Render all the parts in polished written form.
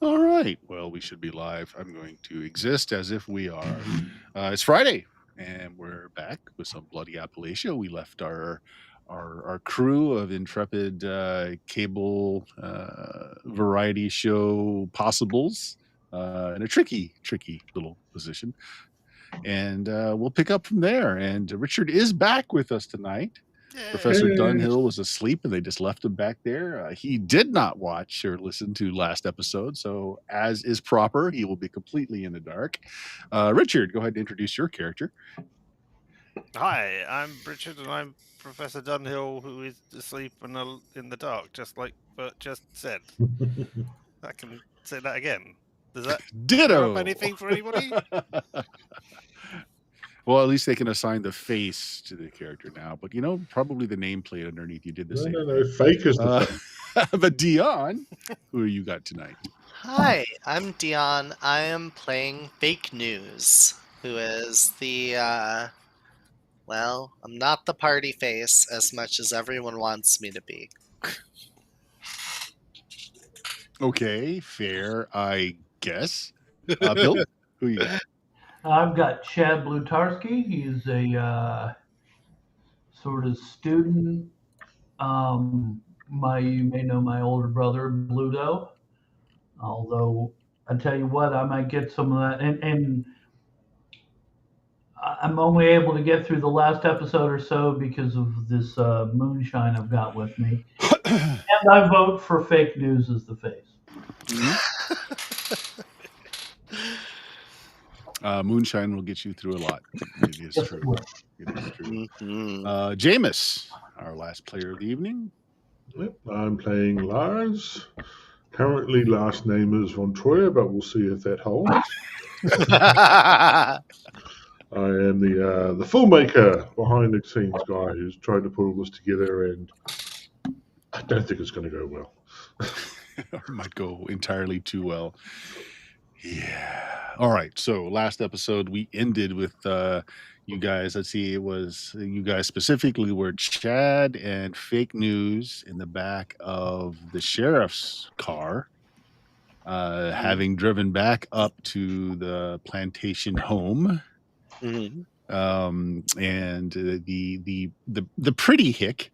All right. Well, we should be live. I'm going to exist as if we are. It's Friday, and we're back with some bloody Appalachia. We left our crew of intrepid cable variety show possibles in a tricky little position, and we'll pick up from there. And Richard is back with us tonight. Professor Dunhill was asleep and they just left him back there. He did not watch or listen to last episode, so as is proper, he will be completely in the dark. Richard, go ahead and introduce your character. Hi, I'm Richard, and I'm Professor Dunhill, who is asleep and in the dark, just like Bert just said. I can say that again. Does that clear Ditto. up anything for anybody? Well, at least they can assign the face to the character now. But probably the nameplate underneath you did the same. No. Fake is the fake. But Dion, who you got tonight? Hi, I'm Dion. I am playing Fake News, who is the, I'm not the party face as much as everyone wants me to be. Okay, fair, I guess. Bill, who you got? I've got Chad Blutarski. He's a sort of student. You may know my older brother, Bluto. Although, I tell you what, I might get some of that. And I'm only able to get through the last episode or so because of this moonshine I've got with me. And I vote for Fake News as the face. Moonshine will get you through a lot. It is true. It is true. Jameis, our last player of the evening. Yep, I'm playing Lars. Currently, last name is Von Troyer, but we'll see if that holds. I am the filmmaker behind the scenes guy who's trying to put all this together, and I don't think it's going to go well. It might go entirely too well. Yeah. All right. So last episode we ended with you guys. Let's see. It was you guys specifically were Chad and Fake News in the back of the sheriff's car, having driven back up to the plantation home. Mm-hmm. And the pretty hick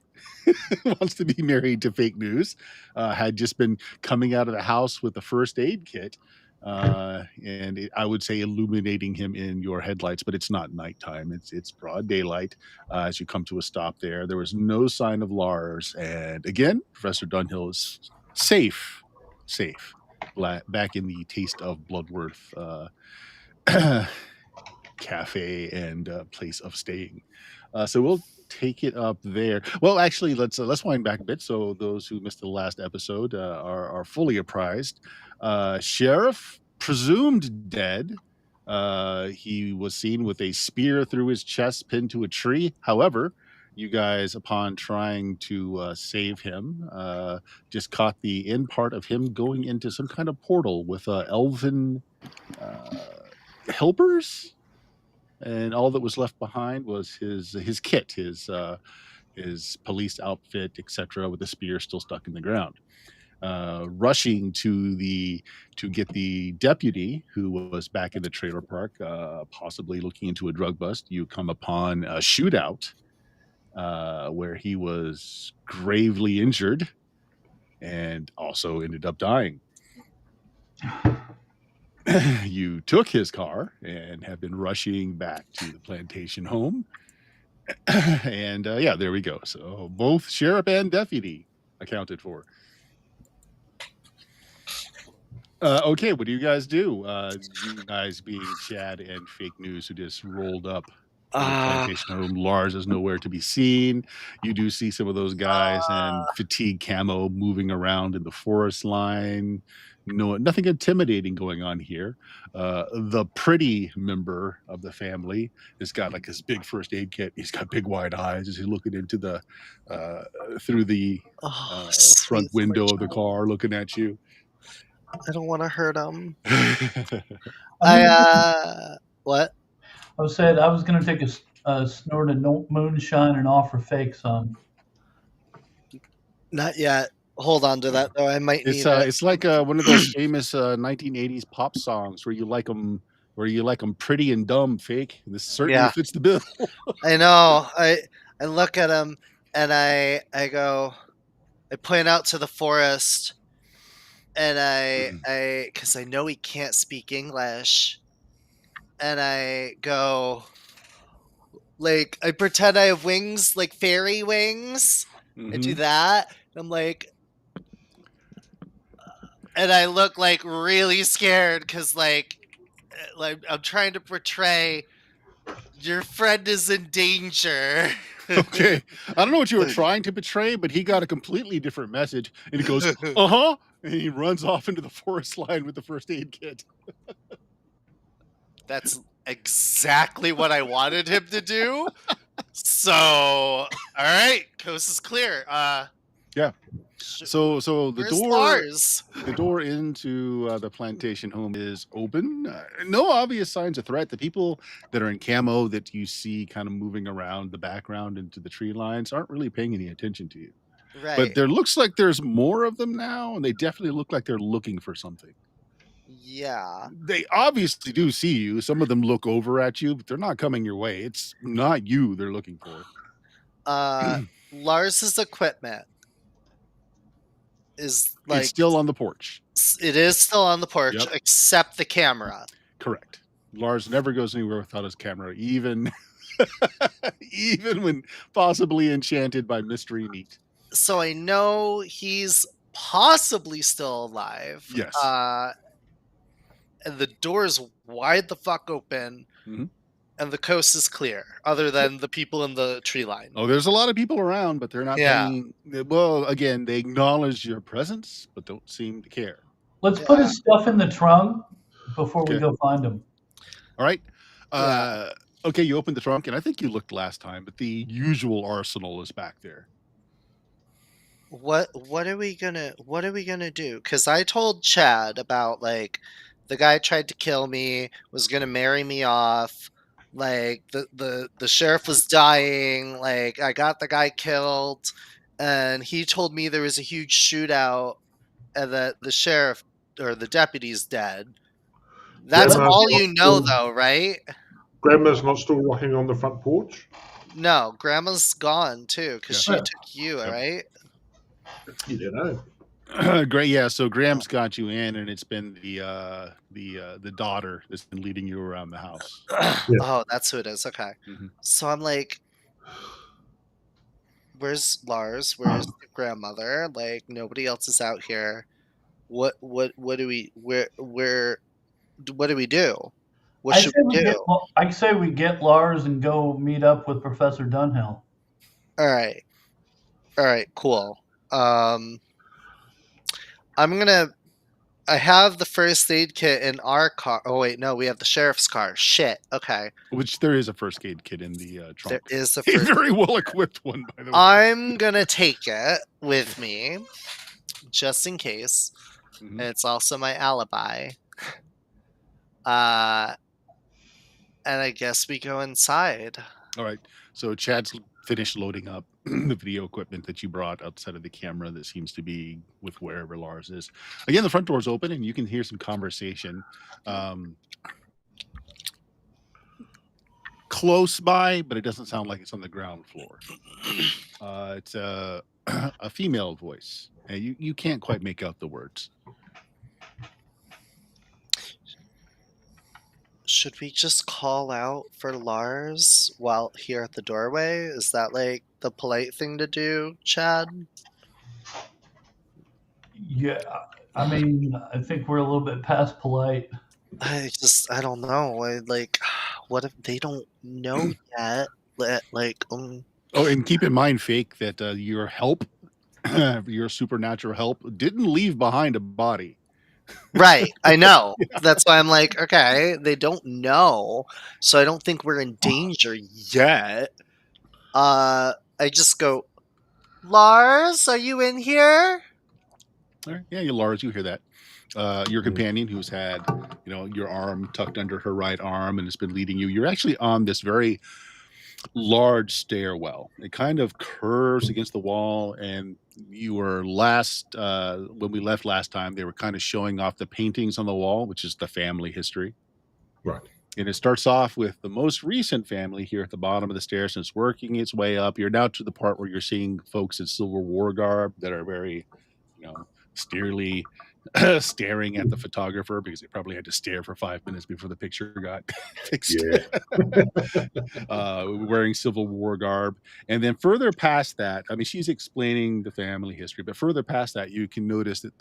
wants to be married to Fake News. Had just been coming out of the house with the first aid kit. And I would say illuminating him in your headlights, but it's not nighttime. It's broad daylight as you come to a stop there. There was no sign of Lars. And again, Professor Dunhill is safe, back in the Taste of Bloodworth cafe and place of staying. So we'll take it up there. Well, actually, let's wind back a bit. So those who missed the last episode are fully apprised. Sheriff presumed dead. He was seen with a spear through his chest, pinned to a tree. However, you guys, upon trying to save him, just caught the end part of him going into some kind of portal with elven helpers. And all that was left behind was his kit, his police outfit, etc., with the spear still stuck in the ground. Rushing to get the deputy who was back in the trailer park, possibly looking into a drug bust, you come upon a shootout where he was gravely injured and also ended up dying. You took his car and have been rushing back to the plantation home. And there we go. So both sheriff and deputy accounted for. Okay, what do you guys do? You guys being Chad and Fake News who just rolled up to the plantation home. Lars is nowhere to be seen. You do see some of those guys in fatigue camo moving around in the forest line. No, nothing intimidating going on here. The pretty member of the family has got like his big first aid kit. He's got big wide eyes as he's looking into the through the front window of the car, looking at you. I don't want to hurt him. What? I was saying I was going to take a snort of moonshine and offer Fake some. Not yet. hold on to that though. I might need it. It's like one of those famous 1980s pop songs where you like them pretty and dumb, fake. This certainly Yeah. fits the bill. I know. I look at him and I go. I point out to the forest, and because I know he can't speak English, and I go, like, I pretend I have wings, like fairy wings. I do Mhm. that. I'm like, and I look like really scared because like I'm trying to portray your friend is in danger. Okay. I don't know what you were trying to betray, but he got a completely different message, and he goes, "Uh-huh," and he runs off into the forest line with the first aid kit. That's exactly what I wanted him to do. So, all right, coast is clear. Yeah. So the Where's door Lars? the door into the plantation home is open. No obvious signs of threat. The people that are in camo that you see kind of moving around the background into the tree lines aren't really paying any attention to you. But Right. there looks like there's more of them now, and they definitely look like they're looking for something. Yeah. They obviously do see you. Some of them look over at you, but they're not coming your way. It's not you they're looking for. Lars's equipment is like It's still on the porch. it is still on the porch, Yep. except the camera. Correct. Lars never goes anywhere without his camera, even even when possibly enchanted by mystery meat. So I know he's possibly still alive. Yes. And the door's wide the fuck open, Mhm. and the coast is clear, other than the people in the tree line. Oh, there's a lot of people around, but they're not Yeah. paying. Well, again, they acknowledge your presence, but don't seem to care. Let's put his stuff in the trunk before we Okay. go find him. All right. Yeah. Okay, you opened the trunk, and I think you looked last time, but the usual arsenal is back there. What are we gonna do? Because I told Chad about like the guy tried to kill me, was gonna marry me off, like the sheriff was dying, like I got the guy killed, and he told me there was a huge shootout and that the sheriff or the deputy's dead. That's Grandma's all not you know still- though, right? Grandma's not still rocking on the front porch. No, Grandma's gone too, because Yeah. she took you, Yep. right? You don't know. Great, yeah. So Graham's got you in, and it's been the daughter that's been leading you around the house. Oh, that's who it is. Okay. Mhm. So I'm like, where's Lars? Where's the grandmother? Like nobody else is out here. What do we what do we do? What should we do? I say we get Lars and go meet up with Professor Dunhill. All right, cool. I have the first aid kit in our car. Oh wait, no, we have the sheriff's car. Shit. Okay, Which there is a first aid kit in the trunk. there is a A first. very well equipped one, by the way. I'm gonna take it with me, just in case. Mhm. And it's also my alibi. And I guess we go inside. All right. So Chad's finished loading up the video equipment that you brought outside of the camera that seems to be with wherever Lars is. Again, the front door's open and you can hear some conversation. Close by, but it doesn't sound like it's on the ground floor. It's a female voice. And you can't quite make out the words. Should we just call out for Lars while here at the doorway? Is that like the polite thing to do, Chad? Yeah, I mean, I think we're a little bit past polite. I don't know. What if they don't know yet? Oh, and keep in mind, Fake, that your help, your supernatural help, didn't leave behind a body. Right, I know. That's why I'm like, okay, they don't know, so I don't think we're in danger yet. I just go, Lars, are you in here? All right. Yeah, Lars, you hear that. Your companion, who's had, your arm tucked under her right arm and has been leading you. You're actually on this very large stairwell. It kind of curves against the wall, and you were when we left last time, they were kind of showing off the paintings on the wall, which is the family history. Right. And it starts off with the most recent family here at the bottom of the stairs, and it's working its way up. You're now to the part where you're seeing folks in Civil War garb that are very, steerily staring at the photographer because they probably had to stare for 5 minutes before the picture got fixed. Yeah. Wearing Civil War garb. And then further past that, I mean, she's explaining the family history, but further past that, you can notice that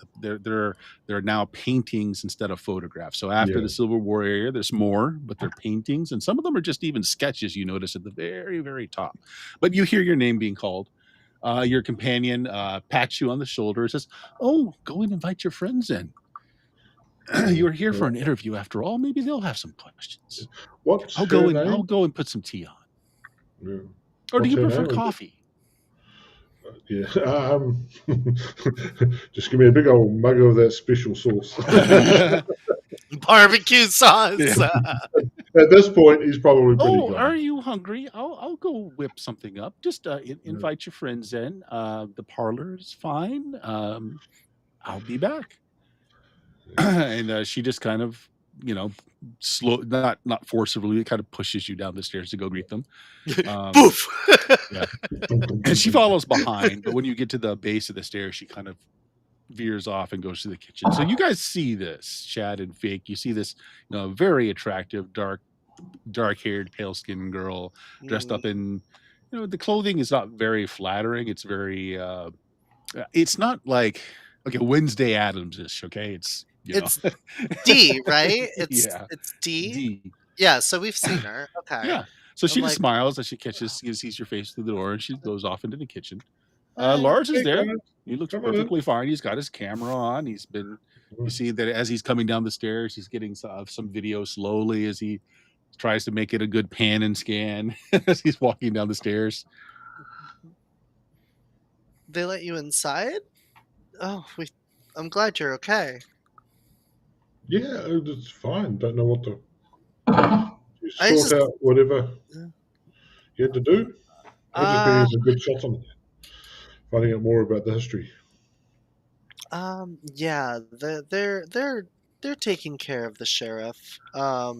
there are now paintings instead of photographs. So after Yeah. the Civil War area, there's more, but they're paintings, and some of them are just even sketches you notice at the very, very top. But you hear your name being called. Your companion pats you on the shoulder and says, "Oh, go and invite your friends in. You're here for an interview after all. Maybe they'll have some questions. What's I'll her go name? and put some tea on. Yeah. Or do What's you her prefer name? coffee?" Yeah. Just give me a big old mug of that special sauce. Barbecue sauce. Yeah. At this point, he's probably pretty Oh, gone. are you hungry? I'll go whip something up. Just invite your friends in. The parlor is fine. I'll be back. And she just kind of, slow, not forcibly, kind of pushes you down the stairs to go greet them. Boof. Yeah. And she follows behind, but when you get to the base of the stairs, she kind of veers off and goes to the kitchen. So you guys see this, Chad and Fake. You see this, very attractive, dark-haired, pale-skinned girl dressed up in, the clothing is not very flattering. It's very, it's not like, okay, Wednesday Addams-ish, okay? It's, It's D, right? It's D. D. Yeah, so we've seen her. Okay. Yeah. So she I'm just like- smiles as she sees your face through the door, and she goes off into the kitchen. Hi. Lars is Hey, there. guys. He looks Come on in. perfectly fine. He's got his camera on. You see that as he's coming down the stairs, he's getting some video slowly as he tries to make it a good pan and scan as he's walking down the stairs. They let you inside? Oh, I'm glad you're okay. Yeah, it's fine. Don't know what to. You I sort just- out whatever you had to do. I just been some good shots on finding out more about the history. Yeah, they're taking care of the sheriff. I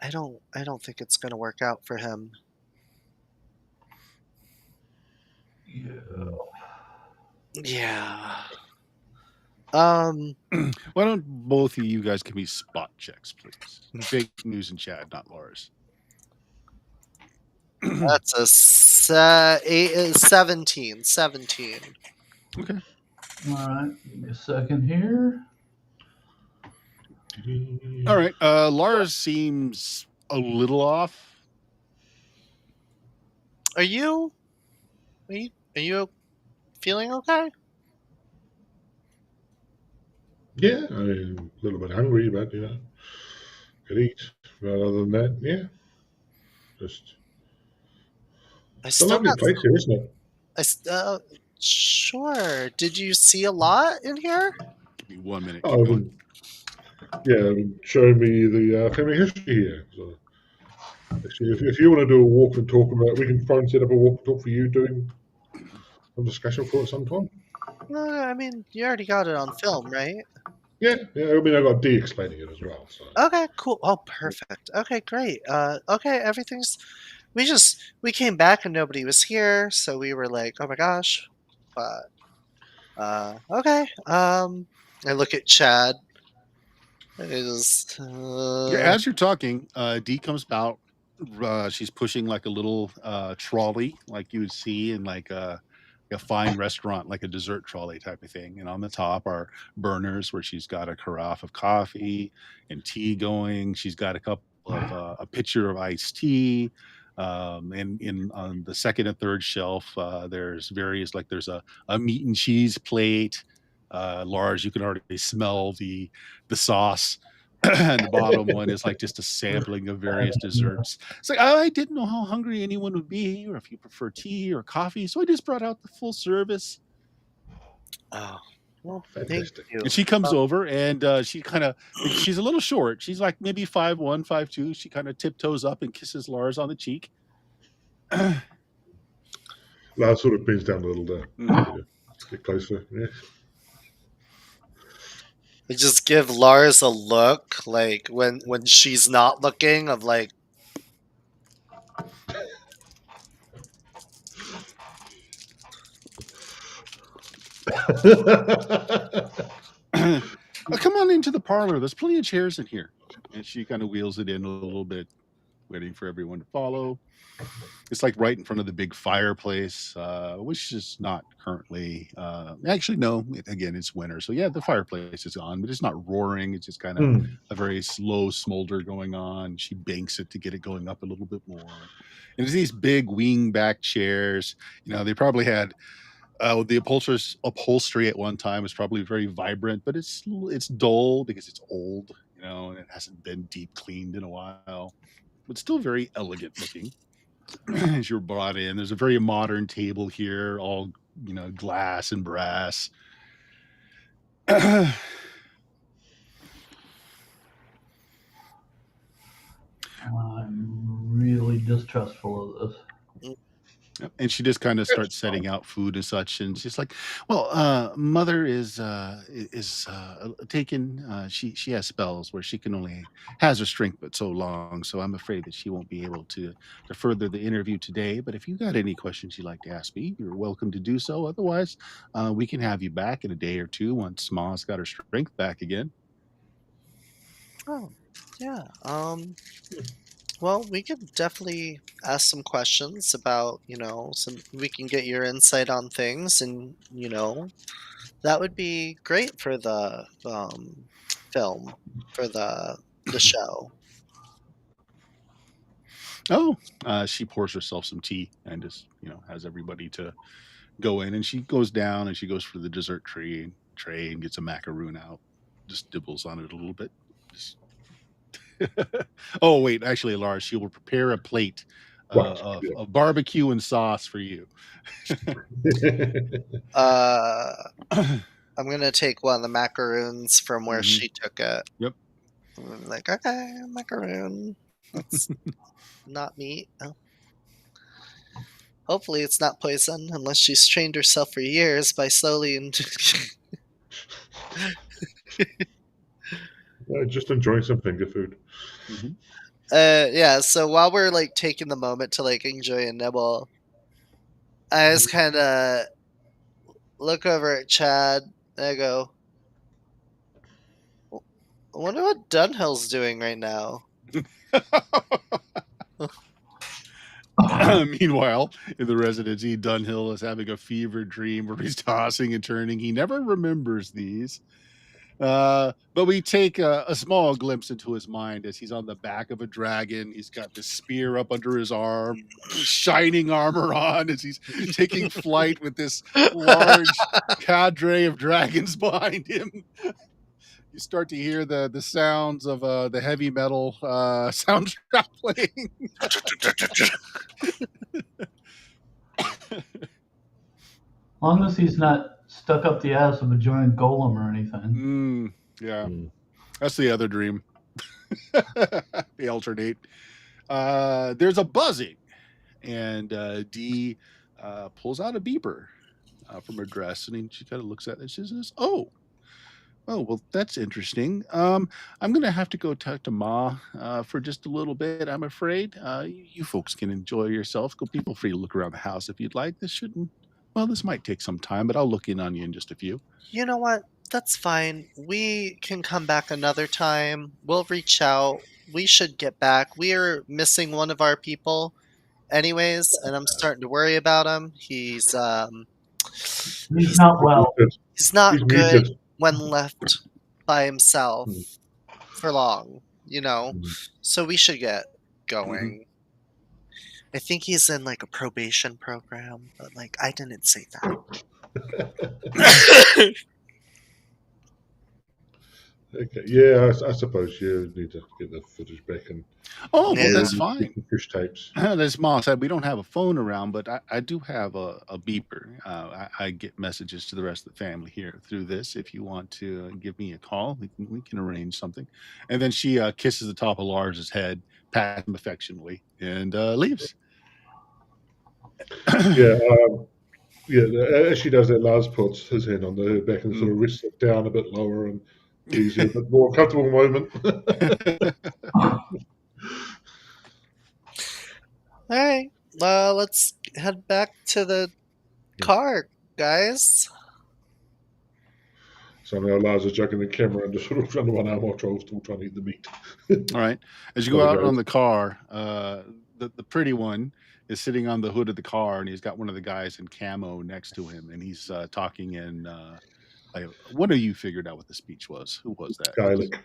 don't think it's gonna work out for him. Yeah. Why don't both of you guys give me spot checks, please? Fake News and Chad, not Lars. That's a 17. 17. Okay. All right, give me a second here. All right. Lars seems a little off. Are you feeling okay? Yeah, I mean, a little bit hungry, but could eat. But other than that, yeah, just I it's a still lovely got. place here, isn't it? Sure. Did you see a lot in here? Give me 1 minute. Oh, Keep going. Show me the family history here. So, actually, if you want to do a walk and talk about, we can try and set up a walk and talk for you doing some discussion for it sometime. I mean, you already got it on film, right? Yeah. I mean, I got D explaining it as well. So. Okay, cool. Oh, perfect. Okay, great. Okay, everything's. We came back and nobody was here, so we were like, oh my gosh. But okay. I look at Chad. As you're talking, D comes out. She's pushing like a little trolley, like you would see in like a fine restaurant, like a dessert trolley type of thing. And on the top are burners where she's got a carafe of coffee and tea going. She's got a couple of a pitcher of iced tea. And on the second and third shelf, there's various, like there's a meat and cheese plate. Lars, you can already smell the sauce. And the bottom one is like just a sampling of various desserts. It's like, I didn't know how hungry anyone would be, or if you prefer tea or coffee, so I just brought out the full service. Oh, well, thank Fantastic. you. And she comes over, and she's a little short. She's like maybe 5'1", 5'2". She kind of tiptoes up and kisses Lars on the cheek. Lars sort of bends down a little there. Mm. Get closer. Yeah. We just give Lars a look, like when she's not looking, of like, Come on into the parlor. There's plenty of chairs in here. And she kind of wheels it in a little bit, waiting for everyone to follow. It's like right in front of the big fireplace, which is not currently. Actually, no. Again, it's winter, so yeah, the fireplace is on, but it's not roaring. It's just kind of a very slow smolder going on. She banks it to get it going up a little bit more. And it's these big wing-back chairs. They probably had the upholstery at one time was probably very vibrant, but it's dull because it's old, and it hasn't been deep cleaned in a while, but still very elegant looking. As you're brought in, there's a very modern table here, all glass and brass. I'm really distrustful of this. And she just kind of starts setting out food and such, and she's like, "Well, mother is taken. She has spells where she can only has her strength but so long. So I'm afraid that she won't be able to further the interview today. But if you got any questions you'd like to ask me, you're welcome to do so. Otherwise, we can have you back in a day or two once Ma's got her strength back again." oh, yeah. Well, we could definitely ask some questions about, we can get your insight on things, and, that would be great for the film, for the show. Oh, she pours herself some tea and just has everybody to go in, and she goes down and she goes for the dessert tray and gets a macaroon out, just dibbles on it a little bit. Just... oh wait, actually, Lars, she will prepare a plate of barbecue and sauce for you. I'm gonna take one of the macaroons from where she took it. Yep. I'm like, okay, macaroon. That's not meat. Oh. Hopefully, it's not poison, unless she's trained herself for years by slowly and. Just enjoying some finger food. Yeah. So while we're like taking the moment to like enjoy a nibble, I just kind of look over at Chad and I go, I wonder what Dunhill's doing right now. Meanwhile, in the residency, Dunhill is having a fever dream where he's tossing and turning. He never remembers these. But we take a small glimpse into his mind as he's on the back of a dragon. He's got the spear up under his arm, shining armor on as he's taking flight with this large cadre of dragons behind him. You start to hear the sounds of the heavy metal soundtrack playing. As long as he's not stuck up the ass of a giant golem or anything. Yeah. That's the other dream. They alternate. There's a buzzing, and Dee pulls out a beeper from her dress, and she kind of looks at it and she says, oh, well, that's interesting. I'm going to have to go talk to Ma for just a little bit, I'm afraid. You folks can enjoy yourself. Feel free to look around the house if you'd like. This might take some time, but I'll look in on you in just a few. You know what? That's fine. We can come back another time. We'll reach out. We should get back. We are missing one of our people anyways, and I'm starting to worry about him. He's not well. He's not good when left by himself for long, So we should get going. I think he's in like a probation program, but like I didn't say that. Okay, yeah, I suppose you need to get the footage back and. Oh, well, that's fine. Push tapes. As Ma said, we don't have a phone around, but I do have a beeper. I get messages to the rest of the family here through this. If you want to give me a call, we can arrange something. And then she kisses the top of Lars's head, pats him affectionately, and leaves. Yeah, as she does that, Lars puts his hand on her back and sort of rests it down a bit lower and gives you a bit more comfortable moment. All right. Let's head back to the car, guys. So now Lars is juggling the camera and just sort of under one arm while Troll's still trying to eat the meat. All right. As you go out on the car, the pretty one is sitting on the hood of the car, and he's got one of the guys in camo next to him, and he's talking in like, what have you figured out what the speech was? Who was that? Gaelic.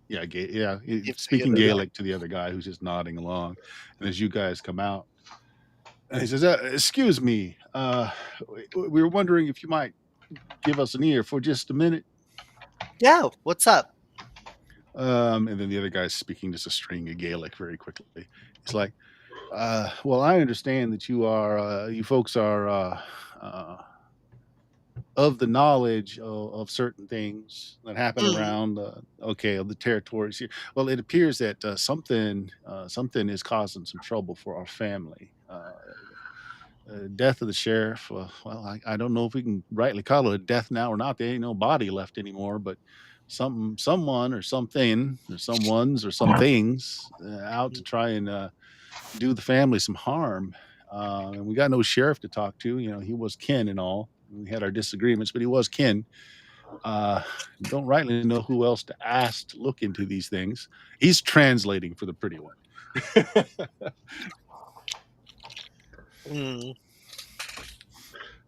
Yeah, speaking Gaelic to the other guy who's just nodding along. And as you guys come out, and he says, "Excuse me, we were wondering if you might give us an ear for just a minute." Yeah, what's up? And then the other guy's speaking just a string of Gaelic very quickly. He's like, "Well, I understand that you folks are of the knowledge of certain things that happen around of the territories here. Well, it appears that something is causing some trouble for our family. Death of the sheriff. Well, I don't know if we can rightly call it a death now or not. There ain't no body left anymore, but someone or something or someones or some things out to try and do the family some harm. And we got no sheriff to talk to. He was kin and all. We had our disagreements, but he was kin. Don't rightly know who else to ask to look into these things. He's translating for the pretty one.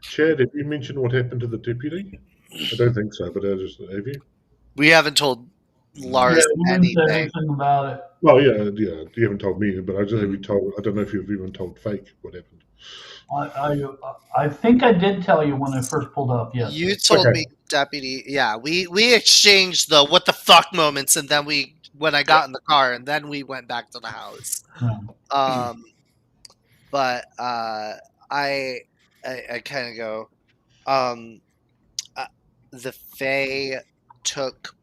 Chad, have you mentioned what happened to the deputy? I don't think so, but have you? We haven't told Lars anything about it. Well, yeah, you haven't told me, but I just have you told. I don't know if you've even told Fake what happened. I think I did tell you when I first pulled up. Yes, you told me, deputy. Yeah, we exchanged the what the fuck moments, and then when I got in the car, and then we went back to the house. But I kind of go. The Fae took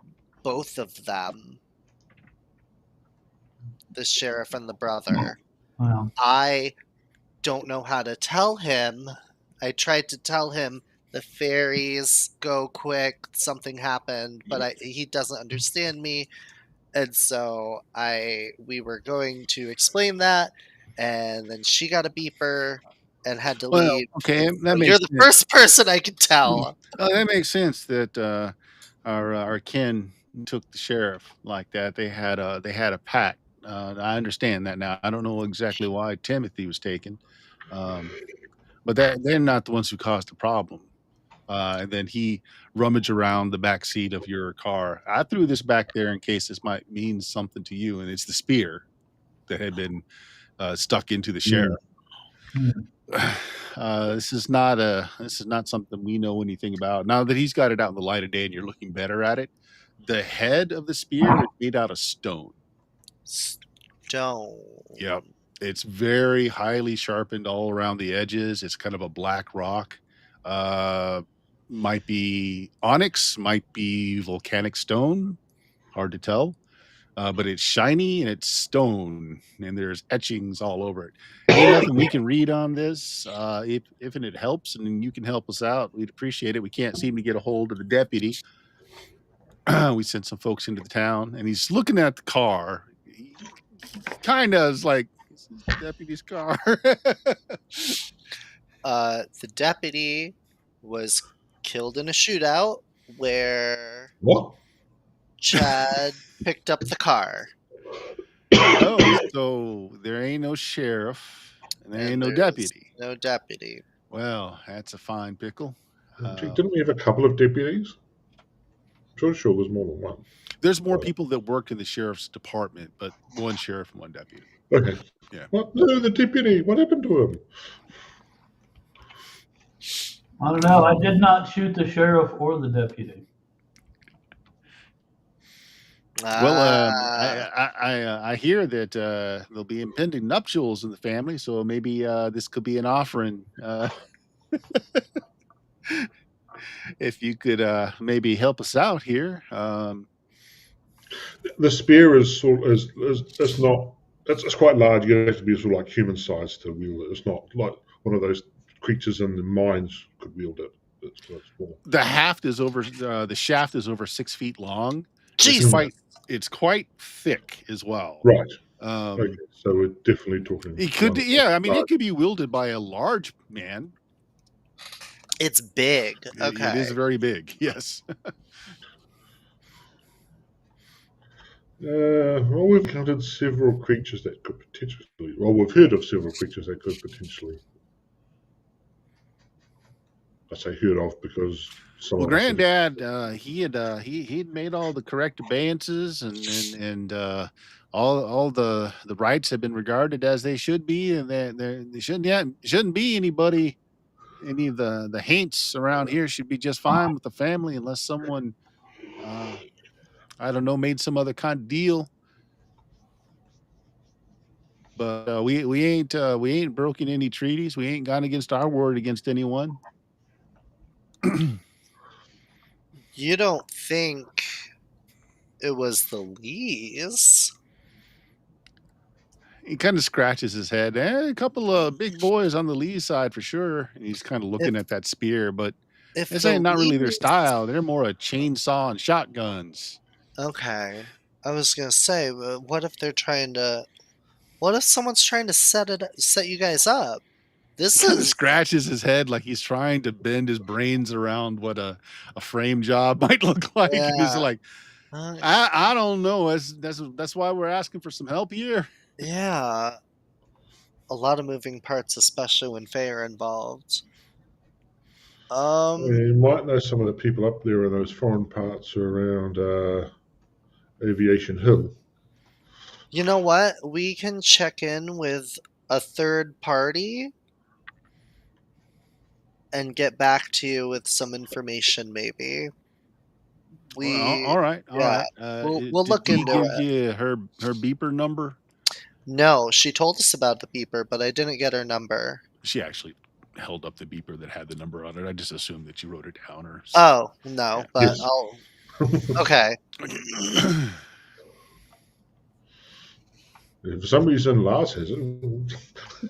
both of them, the sheriff and the brother. Wow. I don't know how to tell him. I tried to tell him the fairies go quick, something happened, but he doesn't understand me. And so we were going to explain that, and then she got a beeper and had to leave. Okay, You're the first person I could tell. That makes sense that our kin took the sheriff like that. They had a pact. I understand that now. I don't know exactly why Timothy was taken, but they're not the ones who caused the problem. And then he rummaged around the back seat of your car. I threw this back there in case this might mean something to you, and it's the spear that had been stuck into the sheriff. This is not something we know anything about. Now that he's got it out in the light of day and you're looking better at it, the head of the spear is made out of stone. Stone. Yep. It's very highly sharpened all around the edges. It's kind of a black rock. Might be onyx, might be volcanic stone. Hard to tell. But it's shiny and it's stone, and there's etchings all over it. Ain't nothing we can read on this. If it helps and you can help us out, we'd appreciate it. We can't seem to get a hold of the deputy. We sent some folks into the town, and he's looking at the car. He kind of is like, this is the deputy's car. The deputy was killed in a shootout where Chad picked up the car. Oh, so there ain't no sheriff and there ain't no deputy. No deputy. Well, that's a fine pickle. Didn't we have a couple of deputies? I'm sure there's more than one. There's more people that work in the sheriff's department, but one sheriff and one deputy. Okay. Yeah. What? No, the deputy. What happened to him? I don't know. I did not shoot the sheriff or the deputy. Well, I hear that there'll be impending nuptials in the family, so maybe this could be an offering. If you could maybe help us out here. The spear is it's quite large. You have to be sort of like human sized to wield it. It's not like one of those creatures in the mines could wield it. It's quite small. The shaft is over 6 feet long. Jesus. It's quite thick as well. Right. Um, Okay. So we're definitely talking. It could, one of yeah. those I mean, large- it could be wielded by a large man. It's big. Okay. It is very big. Yes. Well, we've encountered several creatures that could potentially. Well, we've heard of several creatures that could potentially. I say heard of because Well, someone. Granddad, he'd made all the correct abeyances and all the rights have been regarded as they should be, and there shouldn't be anybody. Any of the haints around here should be just fine with the family unless someone, I don't know, made some other kind of deal. But we ain't broken any treaties. We ain't gone against our word against anyone. You don't think it was the Lees? He kind of scratches his head. A couple of big boys on the Lee side for sure. And he's kind of looking at that spear, but If this the ain't not really their Lees- style. They're more a chainsaw and shotguns. Okay. I was gonna say, what if they're trying to? What if someone's trying to set you guys up? This Kind of is scratches his head like he's trying to bend his brains around what a frame job might look like. And he's Yeah. like, I don't know. That's why we're asking for some help here. yeah. A lot of moving parts, especially when Faye are involved. You might know some of the people up there in those foreign parts around Aviation Hill. You know what? We can check in with a third party and get back to you with some information, maybe. All right. We'll look did he into give it. you her beeper number? No, she told us about the beeper, but I didn't get her number. She actually held up the beeper that had the number on it. I just assumed that you wrote it down or. Oh, no, Yeah. but Yes. I'll. Okay. For some reason, Lars has it.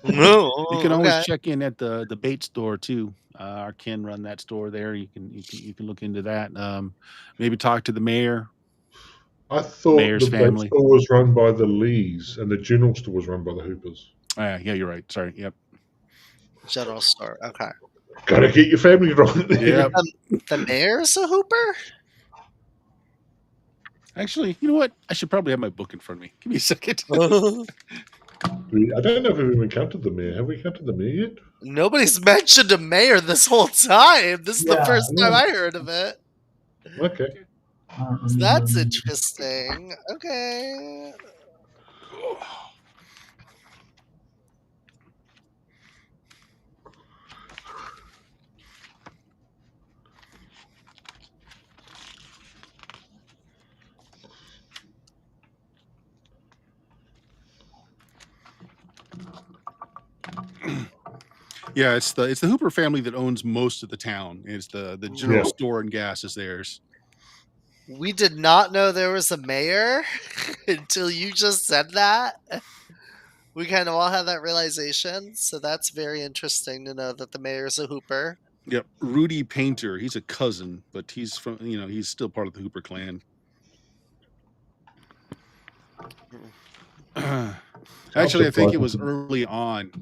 No. You can always okay. check in at the bait store too. Our Ken run that store there. You can look into that. Maybe talk to the mayor. I thought Mayor's the family. boat store was run by the Lees and the general store was run by the Hoopers. Yeah, you're right. Sorry. Yep. General store. Okay. Gotta get your family right. Yep. The mayor's a hooper? Actually, you know what? I should probably have my book in front of me. Give me a second. I don't know if we've encountered the mayor. Have we encountered the mayor yet? Nobody's mentioned a mayor this whole time. This is the Yeah, first time yeah. I heard of it. Okay. So that's interesting. Okay. Yeah, it's the Hooper family that owns most of the town. It's the general Yeah. store and gas is theirs. We did not know there was a mayor until you just said that. We kind of all had that realization. So that's very interesting to know that the mayor's a hooper. Yep. Rudy Painter. He's a cousin, but he's from he's still part of the Hooper clan. Actually, I think it was early on.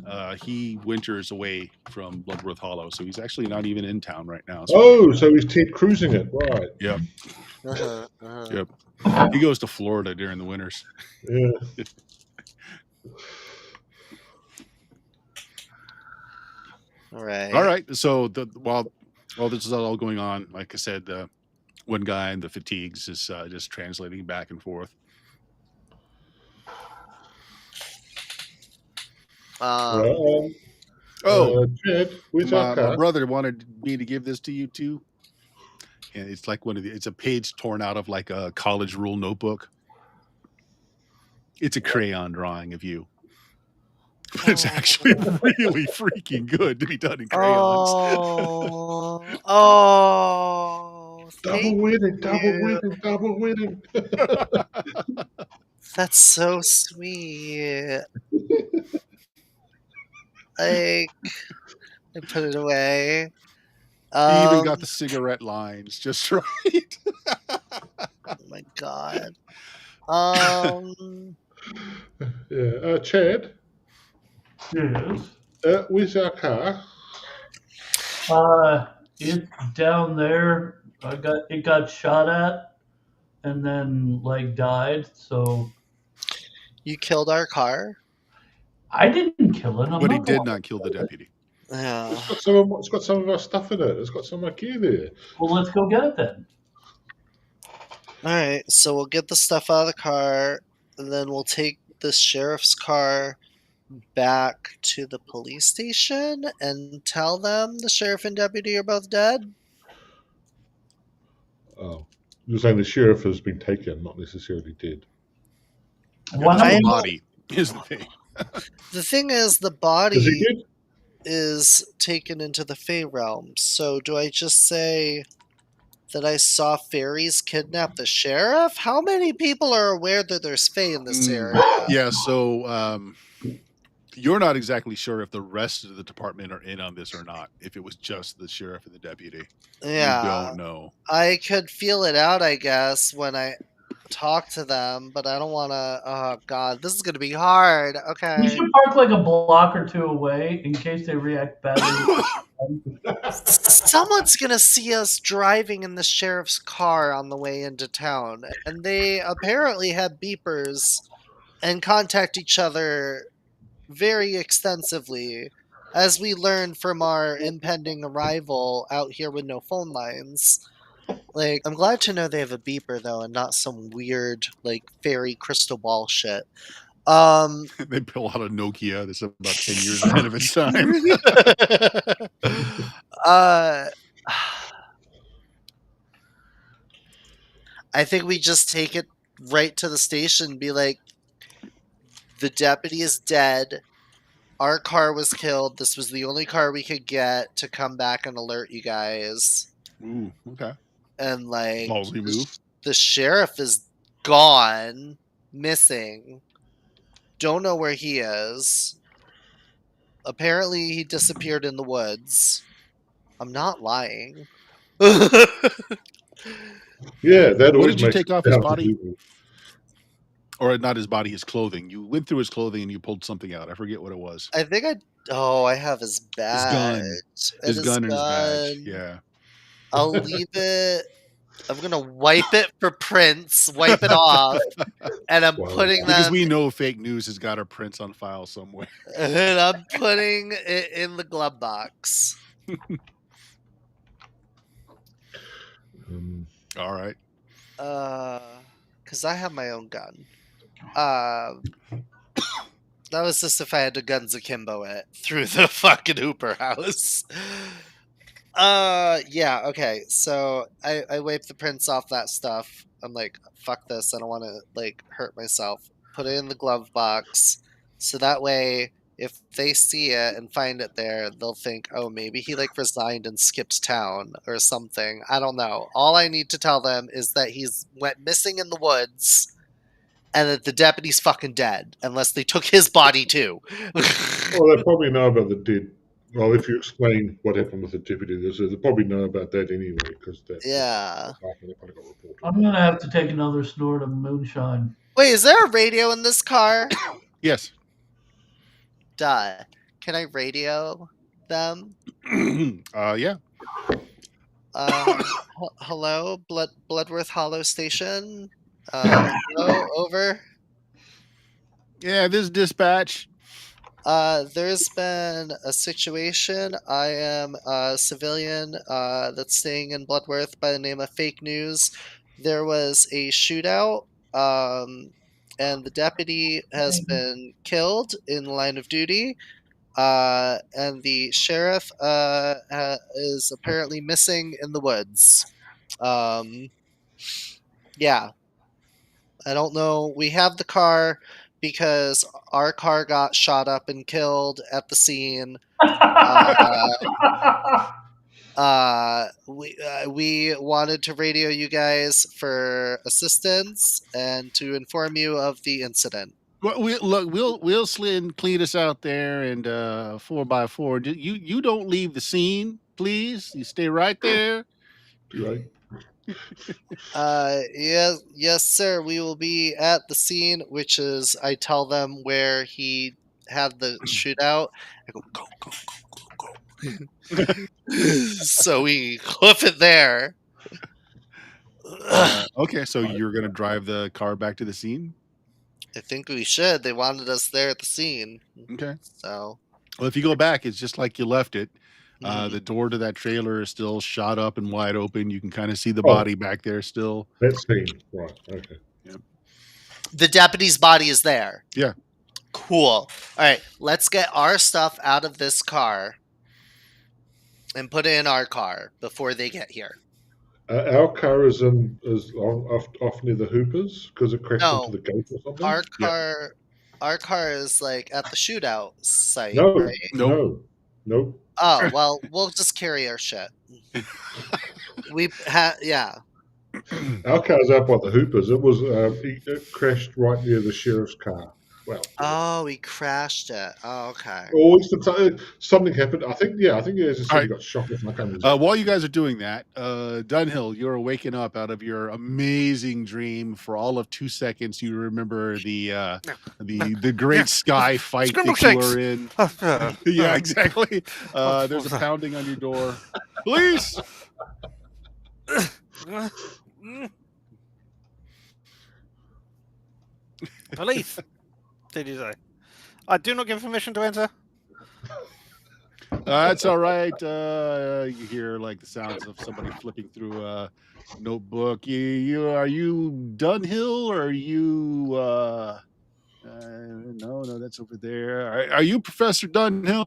He winters away from Bloodworth Hollow, so he's actually not even in town right now. So Oh, so he's Ted cruising it, right? Yep. Uh-huh. Yep. He goes to Florida during the winters. Yeah. All right. All right. So while this is all going on, like I said, one guy in the fatigues is just translating back and forth. Jed, where's our My car? brother wanted me to give this to you too. And it's like it's a page torn out of like a college rule notebook. It's a crayon drawing of you. But it's actually really freaking good to be done in crayons. Double winning. That's so sweet. Like, I put it away. He even got the cigarette lines just right. Oh my god. Yeah. Chad, Yes. where's our car? It's down there. It got shot at and then like died. So You killed our car? I didn't kill it. I'm But he not the did one not that kill the killed it. deputy. Yeah. It's got some of our stuff in it. It's got some of our gear there. Well, let's go get it then. Alright, so we'll get the stuff out of the car, and then we'll take the sheriff's car back to the police station and tell them the sheriff and deputy are both dead? Oh, you're saying the sheriff has been taken, not necessarily dead. Why The don't we- body is the thing. The thing is, the Is he body dead? is taken into the Fey realm, so do I just say that I saw fairies kidnap the sheriff? How many people are aware that there's Fey in this area? Yeah, so you're not exactly sure if the rest of the department are in on this or not. If it was just the sheriff and the deputy, Yeah. you don't know. I could feel it out, I guess, when I talk to them, but I don't want to. Oh god, this is gonna be hard. We Okay, should park like a block or two away in case they react badly. someone's gonna see us driving in the sheriff's car on the way into town, and they apparently have beepers and contact each other very extensively, as we learned from our impending arrival out here with no phone lines. Like, I'm glad to know they have a beeper though, and not some weird like fairy crystal ball shit. They pull out a Nokia that's about 10 years ahead of its time. I think we just take it right to the station and be like, the deputy is dead. Our car was killed. This was the only car we could get to come back and alert you guys. Ooh, okay. And like, Ballsy move. the sheriff is gone, missing. Don't know where he is. Apparently, he disappeared in the woods. I'm not lying. Yeah, that What always did you makes take off it his sound body? believable. Or not his body, his clothing. You went through his clothing and you pulled something out. I forget what it was. I think I have his badge. gun. His gun and his badge. Yeah. I'll leave it. I'm gonna wipe it for prints, wipe it off, and I'm Wow. putting Because them. we know fake news has got our prints on file somewhere. And I'm putting it in the glove box. All right. Because I have my own gun. That was just if I had to guns akimbo it through the fucking Hooper house. Yeah, okay. So I wipe the prints off that stuff. I'm like, fuck this. I don't want to like hurt myself. Put it in the glove box. So that way, if they see it and find it there, they'll think, oh, maybe he like resigned and skipped town or something. I don't know. All I need to tell them is that he's went missing in the woods and that the deputy's fucking dead, unless they took his body too. Well, they probably know about the dead. Well, if you explain what happened with the deputy, they probably know about that anyway, because Yeah. they probably got reported. I'm gonna have to take another snort of moonshine. Wait, is there a radio in this car? Yes. Duh. Can I radio them? Yeah. Hello, Bloodworth Hollow station. Hello, over. Yeah, this dispatch. There's been a situation. I am a civilian that's staying in Bloodworth by the name of Fake News. There was a shootout, and the deputy has been killed in the line of duty. And the sheriff is apparently missing in the woods. Yeah. I don't know. We have the car because our car got shot up and killed at the scene. We wanted to radio you guys for assistance and to inform you of the incident. Well, we'll send Cletus out there and 4x4. You don't leave the scene, please. You stay right there. Right. Yes, sir. We will be at the scene, which is I tell them where he had the shootout. I go, go, go, go, go, go. So we hoof it there. Okay, so you're gonna drive the car back to the scene. I think we should. They wanted us there at the scene. Okay. So Well, if you go back, it's just like you left it. mhm. The door to that trailer is still shot up and wide open. You can kind of see the Oh. body back there still. That scene. Right. Okay. The deputy's body is there. Yeah. Cool. All right, let's get our stuff out of this car and put it in our car before they get here. Our car is off near the Hoopers because it crashed No. into the gate or something. Our car is like at the shootout site, No, right? no. Oh, well, we'll just carry our shit. Yeah. Our car's out by the Hoopers. It crashed right near the sheriff's car. Well, Oh, we crashed it. Oh, okay. something happened. I think as I said, All right. he got shot with my camera. While you guys are doing that, Dunhill, you're waking up out of your amazing dream. For all of 2 seconds, you remember the great sky fight Scramble that you shakes. were in. Yeah, exactly. There's a pounding on your door. Police! Police. Did you say? I do not give permission to enter. That's all right. You hear like the sounds of somebody flipping through a notebook. Are you Dunhill or are you? No, that's over there. Are you Professor Dunhill?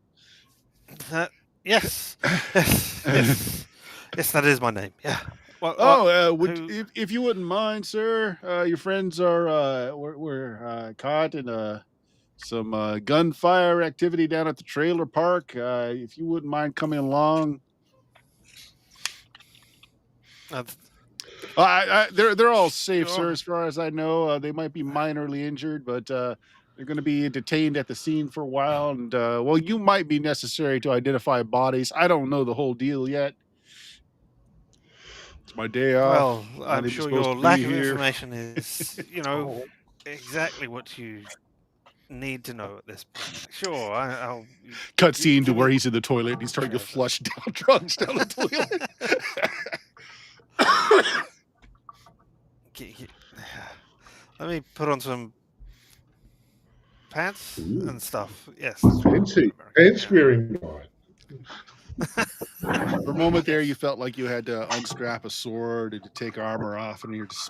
Yes. Yes, that is my name. Yeah. If you wouldn't mind, sir, your friends are we're caught in some gunfire activity down at the trailer park. If you wouldn't mind coming along, they're all safe, sir. As far as I know, they might be minorly injured, but they're going to be detained at the scene for a while. And you might be necessary to identify bodies. I don't know the whole deal yet. It's my day off. Well, I'm sure your lack of information is, exactly what you need to know at this point. Sure, I'll cut scene to where he's in the toilet and he's starting to flush down drugs down the toilet. Let me put on some pants and stuff. Yes, Fancy pants wearing guy. For a moment there, you felt like you had to unstrap a sword and to take armor off, and you're just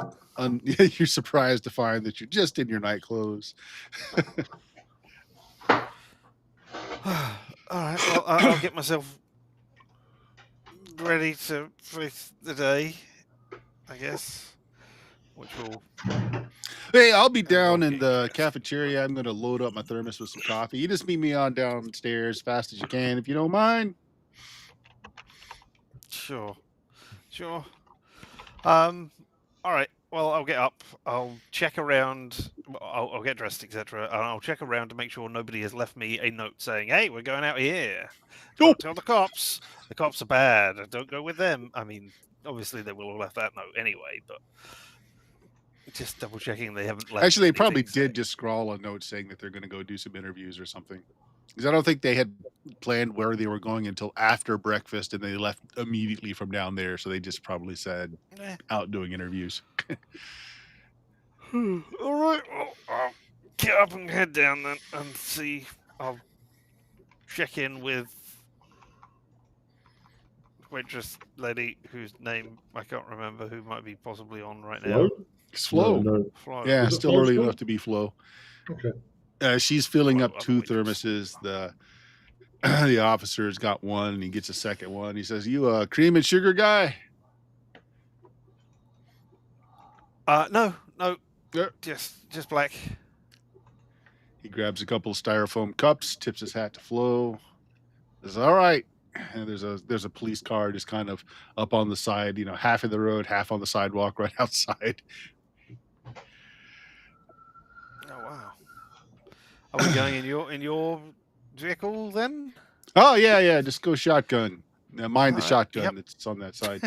you're surprised to find that you're just in your night clothes. All right. Well, I'll get myself ready to face the day, I guess. Which will. Hey, I'll be down in the cafeteria. I'm going to load up my thermos with some coffee. You just meet me on downstairs as fast as you can, if you don't mind. Sure. All right. Well, I'll get up. I'll check around. I'll get dressed, etc. And I'll check around to make sure nobody has left me a note saying, "Hey, we're going out here. Don't tell the cops. The cops are bad. Don't go with them." I mean, obviously they will have left that note anyway, but just double checking they haven't left. Actually, they probably did just scrawl a note saying that they're going to go do some interviews or something. Because I don't think they had planned where they were going until after breakfast, and they left immediately from down there. So they just probably said out doing interviews. All right. Well, I'll get up and head down then and see. I'll check in with waitress lady whose name I can't remember, who might be possibly on right now. It's Flo. No. Flo. Yeah, Is it still Flo early still? enough to be Flo. Okay. She's filling up Well, 2 waitress. thermoses. The officer's got one, and he gets a second one. He says, "You a cream and sugar guy?" No, Yeah. just black. He grabs a couple of styrofoam cups, tips his hat to Flo. Says, "All right." And there's a police car just kind of up on the side, half in the road, half on the sidewalk, right outside. Oh wow. Are we going in your vehicle then? Oh yeah. Just go shotgun. Mind the Alright, shotgun yep. that's on that side.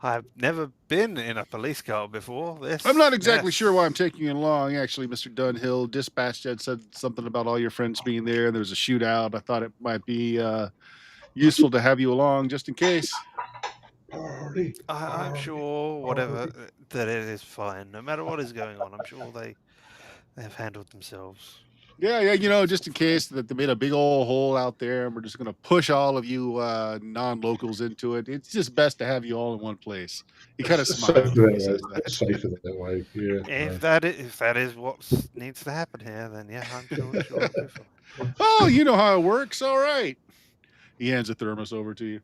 I've never been in a police car before. I'm not exactly sure why I'm taking you along. Actually, Mr. Dunhill, dispatch had said something about all your friends being there. There was a shootout. I thought it might be useful to have you along just in case. Party. I'm sure whatever that it is fine. No matter what is going on, I'm sure they have handled themselves. Yeah, just in case that they made a big old hole out there and we're just going to push all of you non-locals into it. It's just best to have you all in one place. He kind of It's smiles safer when he that says way. that. It's safer that way. Yeah. If that is what needs to happen here, then yeah, I'm sure it'll be fine. Oh, you know how it works. All right. He hands a thermos over to you.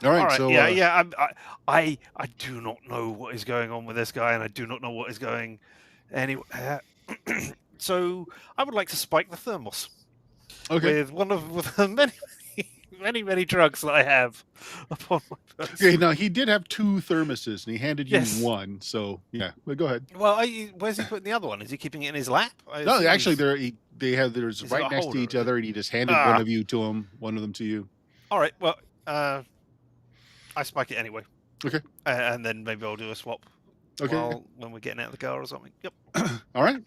All right. So yeah. I do not know what is going on with this guy, and I do not know what is going anywhere. So I would like to spike the thermos okay. with one of the many drugs that I have upon my person. Okay. Now he did have 2 thermoses, and he handed you Yes. one. So yeah, but go ahead. Well, where's he putting the other one? Is he keeping it in his lap? No, actually, there's Is it right a next to holder, each is it? other, and he just handed one of you to him, one of them to you. All right. Well, I spike it anyway. Okay. And then maybe I'll do a swap. Okay. When we're getting out of the car or something. Yep. All right.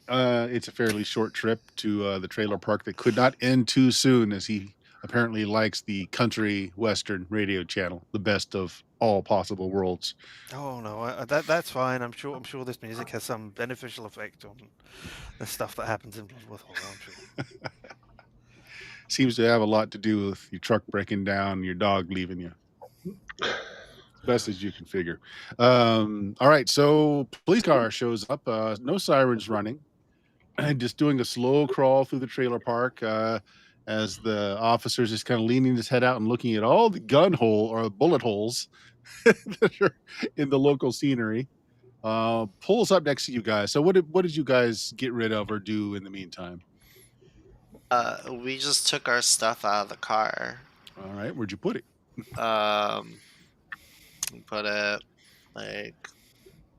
It's a fairly short trip to the trailer park that could not end too soon, as he apparently likes the country western radio channel, the best of all possible worlds. Oh no, that's fine. I'm sure this music has some beneficial effect on the stuff that happens in Bloodworth Hollow. I'm sure. Seems to have a lot to do with your truck breaking down, your dog leaving you. Best as you can figure. All right, so police car shows up. No sirens running. Just doing a slow crawl through the trailer park as the officer's just kind of leaning his head out and looking at all the gun hole or bullet holes that are in the local scenery. Pulls up next to you guys. So what did you guys get rid of or do in the meantime? We just took our stuff out of the car. All right, where'd you put it? We put it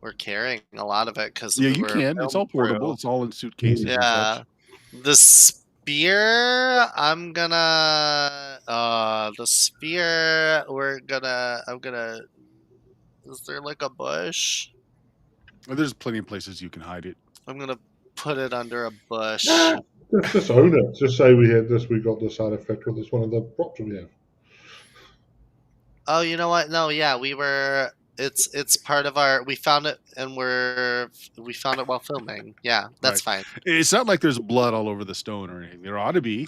we're carrying a lot of it because Yeah, you can. It's all portable. It's all in suitcases. Yeah, the spear. I'm gonna. The spear. I'm gonna. Is there like a bush? Well, there's plenty of places you can hide it. I'm gonna put it under a bush. Just own it. Just say we had this. We got this side effect with this one of the props we have. Oh, you know what? No, yeah, we were. It's part of our. We found it and we found it while filming. Yeah, that's fine. It's not like there's blood all over the stone or anything. There ought to be,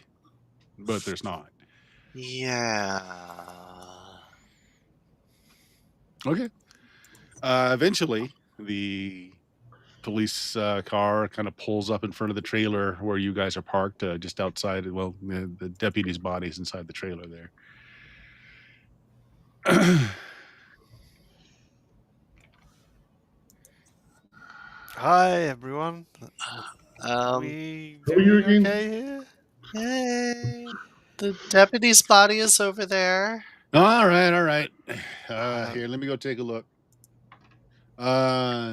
but there's not. Yeah. Okay. Eventually, the police car kind of pulls up in front of the trailer where you guys are parked, just outside. Well, the deputy's body's inside the trailer there. Hi everyone. Who We are you doing again? okay here? Hey, the deputy's body is over there. All right. Here, let me go take a look.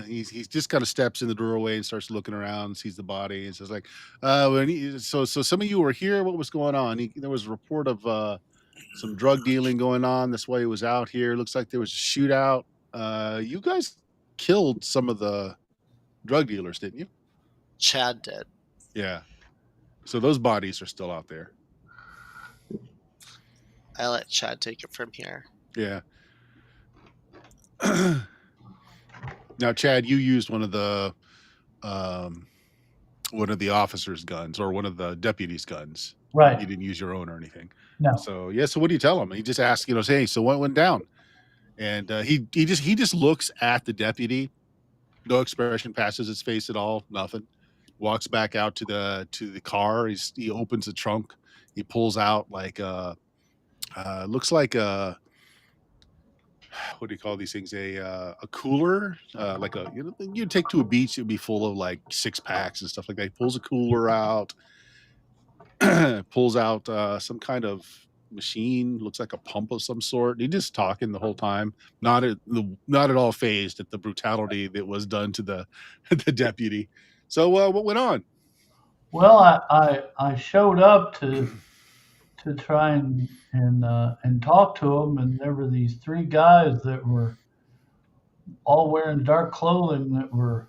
He's just kind of steps in the doorway and starts looking around, sees the body, and says like, so some of you were here. What was going on? There was a report of some drug dealing going on. That's why he was out here. Looks like there was a shootout. You guys killed some of the drug dealers, didn't you? Chad did. Yeah. So those bodies are still out there. I let Chad take it from here. Yeah. Now, Chad, you used one of the officer's guns or one of the deputy's guns. Right. You didn't use your own or anything. No. So yeah. So what do you tell him? He just asks, hey, so what went down? And he just looks at the deputy. No expression passes his face at all. Nothing. Walks back out to the car. He opens the trunk. He pulls out like looks like a, what do you call these things? A cooler, like you'd take to a beach. It'd be full of like 6-packs and stuff like that. He pulls a cooler out, pulls out some kind of machine, looks like a pump of some sort. He's just talking the whole time, not at all phased at the brutality that was done to the the deputy. So what went on? Well, I showed up to try and talk to him, and there were these three guys that were all wearing dark clothing that were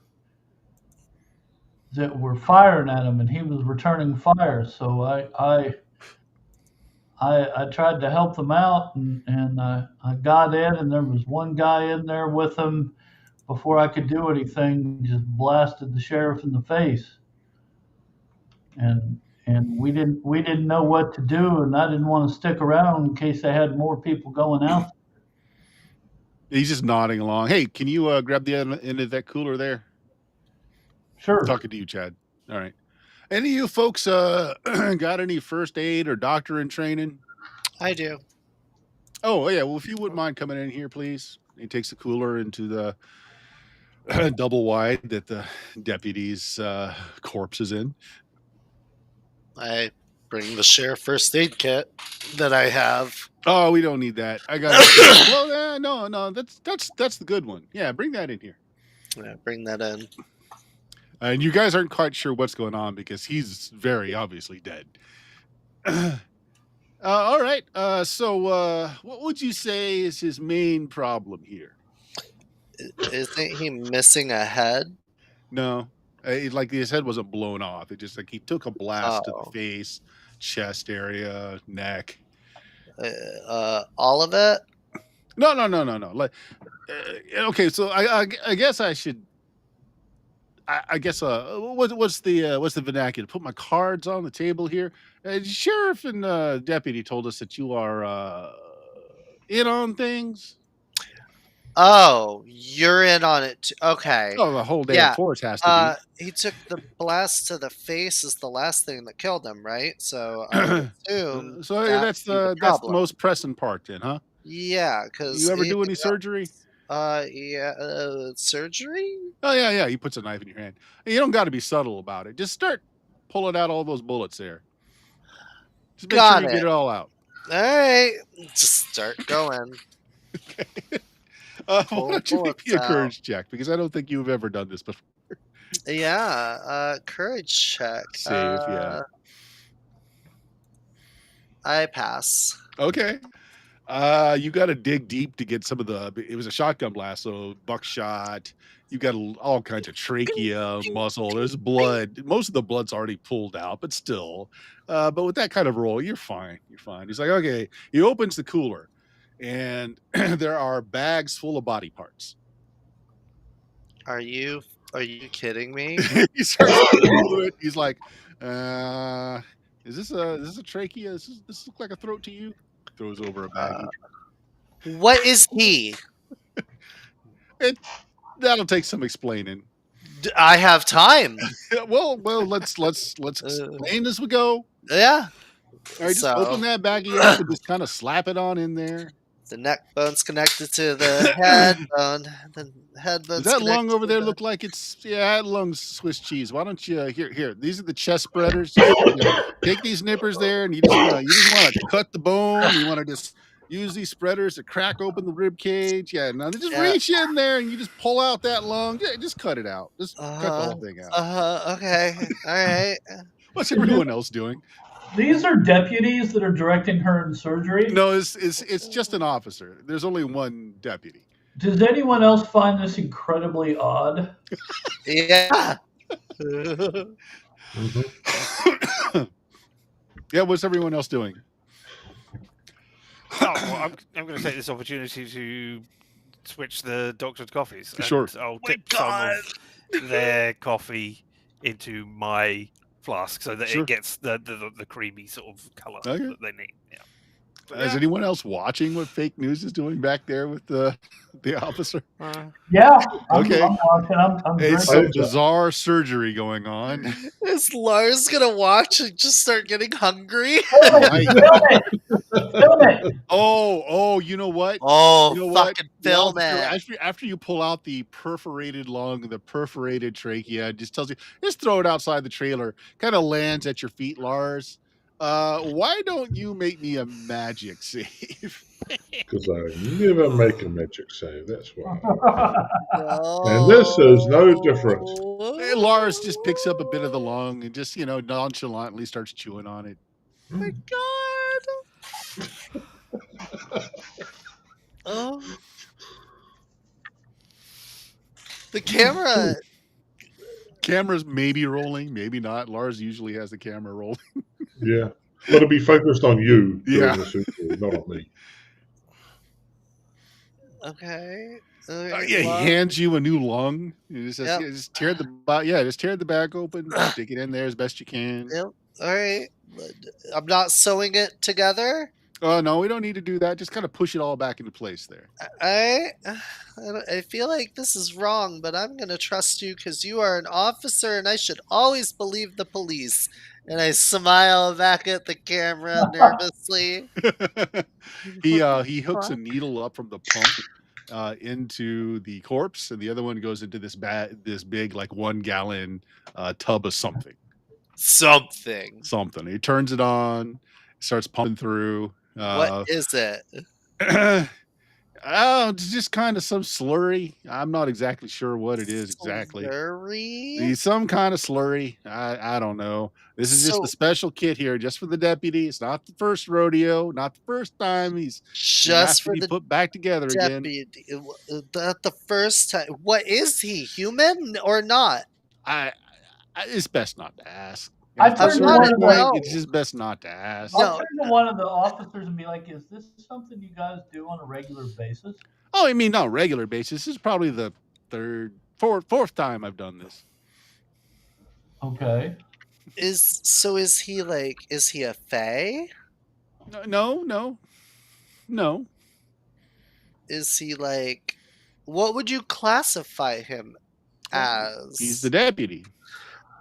firing at him, and he was returning fire. So I tried to help them out, and I got in, and there was one guy in there with him. Before I could do anything, just blasted the sheriff in the face, and we didn't know what to do, and I didn't want to stick around in case they had more people going out. He's just nodding along. Hey, can you grab the end of that cooler there? Sure. Talking to you, Chad. All right. Any of you folks got any first aid or doctor in training? I do. Oh, yeah. Well, if you wouldn't mind coming in here, please. He takes the cooler into the double wide that the deputy's corpse is in. I bring the sheriff first aid kit that I have. Oh, we don't need that. I got it. Well, no. That's the good one. Yeah, bring that in here. Yeah, bring that in. And you guys aren't quite sure what's going on because he's very obviously dead. All right. So what would you say is his main problem here? Isn't he missing a head? No, like his head wasn't blown off. It just like he took a blast to the face, chest area, neck. All of it? No. Like, okay, so I guess I should. I guess what's the vernacular? Put my cards on the table here. Sheriff and deputy told us that you are in on things. Oh, you're in on it. Okay. Oh, the whole damn force has to be. He took the blast to the face is the last thing that killed him, right? So I would assume so that's the most pressing part, then, huh? Yeah, because you ever do any surgery? Surgery? Oh yeah. He puts a knife in your hand. You don't got to be subtle about it. Just start pulling out all those bullets there. Just make sure you get it all out. All right, just start going. Okay. Why don't you make me a courage check? Because I don't think you've ever done this before. Yeah, courage check. Save, yeah. I pass. Okay. You got to dig deep to get some of the. It was a shotgun blast, so buckshot. You got all kinds of trachea, muscle. There's blood. Most of the blood's already pulled out, but still. But with that kind of roll, you're fine. You're fine. He's like, okay. He opens the cooler, and there are bags full of body parts. Are you kidding me? He starts to it. He's like, is this a trachea? Does this look like a throat to you? Throws over a baggie. What is he? That'll take some explaining. I have time. well, let's explain as we go. Yeah. All right, just open that baggie up and just kind of slap it on in there. The neck bone's connected to the head bone. The head bone's Does that lung over there look like it's that lung's Swiss cheese? Why don't you here? These are the chest spreaders. Take these nippers there, and you just want to cut the bone. You want to just use these spreaders to crack open the rib cage. Yeah, now just reach in there and you just pull out that lung. Yeah, just cut it out. Just cut the whole thing out. Okay. All right. What's everyone else doing? These are deputies that are directing her in surgery? No, it's just an officer. There's only one deputy. Does anyone else find this incredibly odd? Yeah. Yeah, what's everyone else doing? Oh, well, I'm going to take this opportunity to switch the doctor's coffees. Sure. I'll dip some of their coffee into my flask so that it gets the creamy sort of colour that they need. Yeah. Is anyone else watching what fake news is doing back there with the officer? Yeah. Okay. I'm watching. I'm it's some bizarre surgery going on. Is Lars gonna watch and just start getting hungry? Film it. Oh, you know what? Oh, you know fucking what? film it. After you pull out the perforated lung, the perforated trachea, it just tells you, just throw it outside the trailer. Kind of lands at your feet, Lars. Why don't you make me a magic save? Because I never make a magic save. That's why. No. And this is no different. And Lars just picks up a bit of the lung and just, nonchalantly starts chewing on it. Oh my god. Oh. The Camera's maybe rolling, maybe not. Lars usually has the camera rolling. Yeah. But it'll be focused on you Yeah. doing the surgery, not on me. Okay. He hands you a new lung. You just, Yep. just tear the back open, stick it in there as best you can. Yep. All right. I'm not sewing it together. Oh no, we don't need to do that. Just kind of push it all back into place there. I feel like this is wrong, but I'm gonna trust you because you are an officer, and I should always believe the police. And I smile back at the camera nervously. He hooks a needle up from the pump into the corpse, and the other one goes into this big like 1 gallon tub of something. Something. He turns it on, starts pumping through. What is it? Oh, it's just kind of some slurry. I'm not exactly sure what it is exactly. Slurry? Some kind of slurry. I don't know. This is just a special kit here, just for the deputy. It's not the first rodeo, not the first time he's just for the put back together deputy. again. Not the first time. What is he? Human or not? It's best not to ask. It's just best not to ask. I'll turn to one of the officers and be like, "Is this something you guys do on a regular basis?" Oh, I mean, not regular basis. This is probably the fourth time I've done this. Okay. Is he a fae? No. Is he like, what would you classify him as? He's the deputy.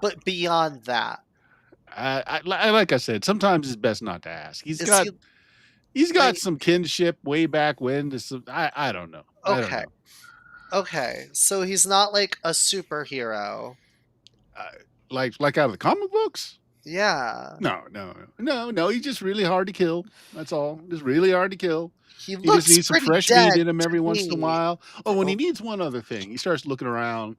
But beyond that, like I said, sometimes it's best not to ask. He's got some kinship way back when. I don't know. Okay. So he's not like a superhero. Like out of the comic books? Yeah. No. He's just really hard to kill. That's all. Just really hard to kill. He just needs some fresh meat in him every once in a while. Oh, when he needs one other thing, he starts looking around.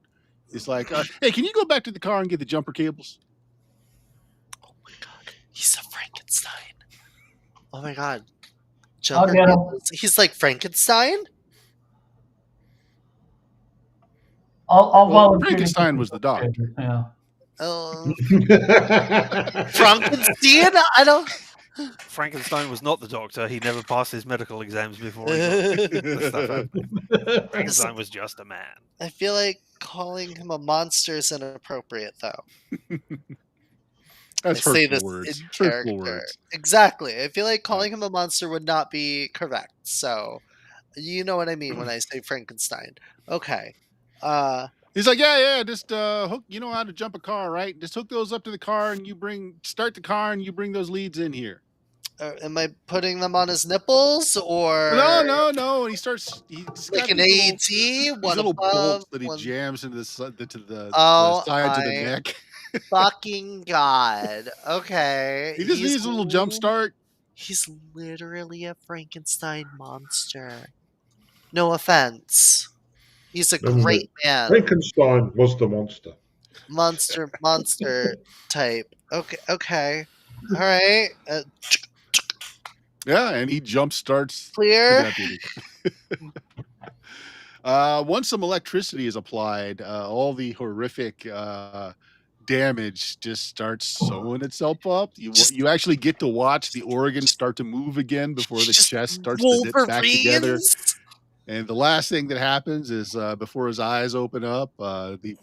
It's like, hey, can you go back to the car and get the jumper cables? Oh my god, he's a Frankenstein. Oh my god, jumper cables. He's like Frankenstein. I'll volunteer. Frankenstein was the doctor. Yeah. Frankenstein? I don't. Frankenstein was not the doctor. He never passed his medical exams before he got the stuff out. Frankenstein was just a man. I feel like calling him a monster is inappropriate, though. That's hurtful words. Hurtful words. Exactly. I feel like calling him a monster would not be correct. So, you know what I mean when I say Frankenstein. Okay. He's like, yeah, just hook. You know how to jump a car, right? Just hook those up to the car, and start the car, and you bring those leads in here. Am I putting them on his nipples or no? And he's like an AET, one little above, bolts that he jams into the sides of the neck. Fucking god! Okay, he just needs a little jump start. He's literally a Frankenstein monster. No offense. He's a great man. Frankenstein was the monster. Monster type. Okay. All right. Yeah, and he jump starts. Clear. Once some electricity is applied, all the horrific damage just starts sewing itself up. You actually get to watch the organs start to move again before the chest starts to knit back together. And the last thing that happens is before his eyes open up, he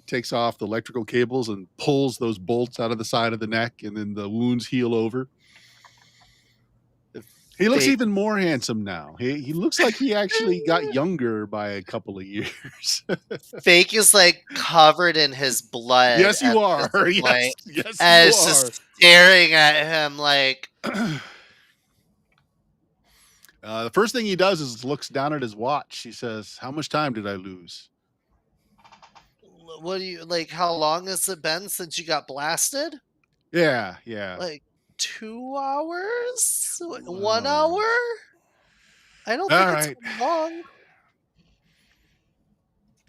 takes off the electrical cables and pulls those bolts out of the side of the neck, and then the wounds heal over. He looks even more handsome now. He looks like he actually got younger by a couple of years. Fake is like covered in his blood. Yes, you are. Yes, you are. Just staring at him like. The first thing he does is looks down at his watch. He says, "How much time did I lose?" What do you like? How long has it been since you got blasted? Yeah. Like 2 hours? 2 1 hour? hours. I don't All think right. it's been long.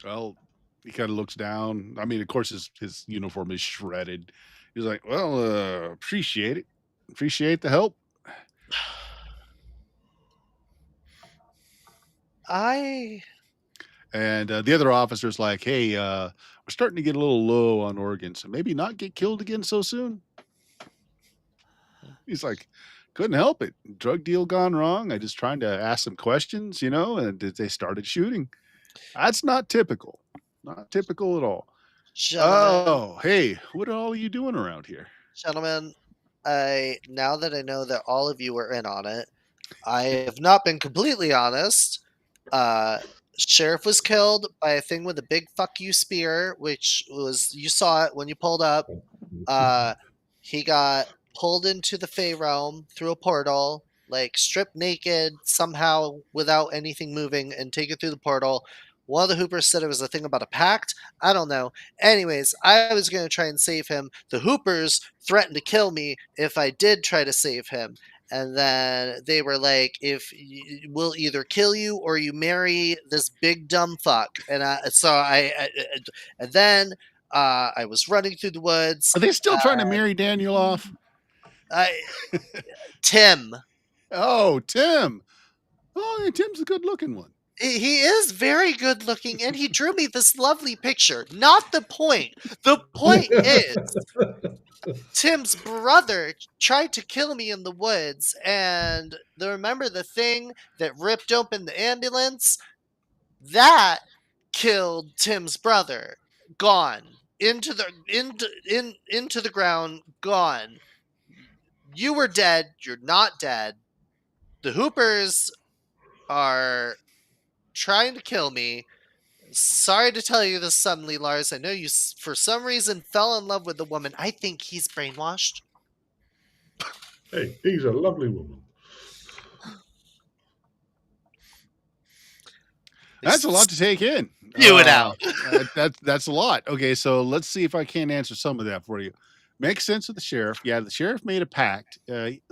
Well, he kind of looks down. I mean, of course, his uniform is shredded. He's like, well, appreciate it. Appreciate the help. I And the other officer's like, hey, we're starting to get a little low on organs, so maybe not get killed again so soon. He's like, couldn't help it. Drug deal gone wrong. I just trying to ask some questions, and they started shooting. That's not typical. Not typical at all. gentlemen, Oh, hey, what are all you doing around here? gentlemen, now that I know that all of you were in on it, I have not been completely honest. Sheriff was killed by a thing with a big fuck you spear, which was, you saw it when you pulled up. He got pulled into the Fey realm through a portal, like stripped naked somehow without anything moving, and taken through the portal. One of the Hoopers said it was a thing about a pact. I don't know. Anyways, I was going to try and save him. The Hoopers threatened to kill me if I did try to save him. And then they were like, "If we'll either kill you or you marry this big dumb fuck." And and then I was running through the woods. Are they still trying to marry Daniel off? Tim. Oh, Tim. Oh, yeah, Tim's a good looking one. He is very good looking, and he drew me this lovely picture. Not the point. The point is, Tim's brother tried to kill me in the woods, and remember the thing that ripped open the ambulance? That killed Tim's brother. Gone. Into the ground, gone. You were dead, you're not dead. The Hoopers are trying to kill me. Sorry to tell you this suddenly, Lars. I know you, for some reason, fell in love with the woman. I think he's brainwashed. Hey, he's a lovely woman. That's a lot to take in. Spew it out. That's a lot. Okay, so let's see if I can't answer some of that for you. Makes sense with the sheriff. Yeah, the sheriff made a pact.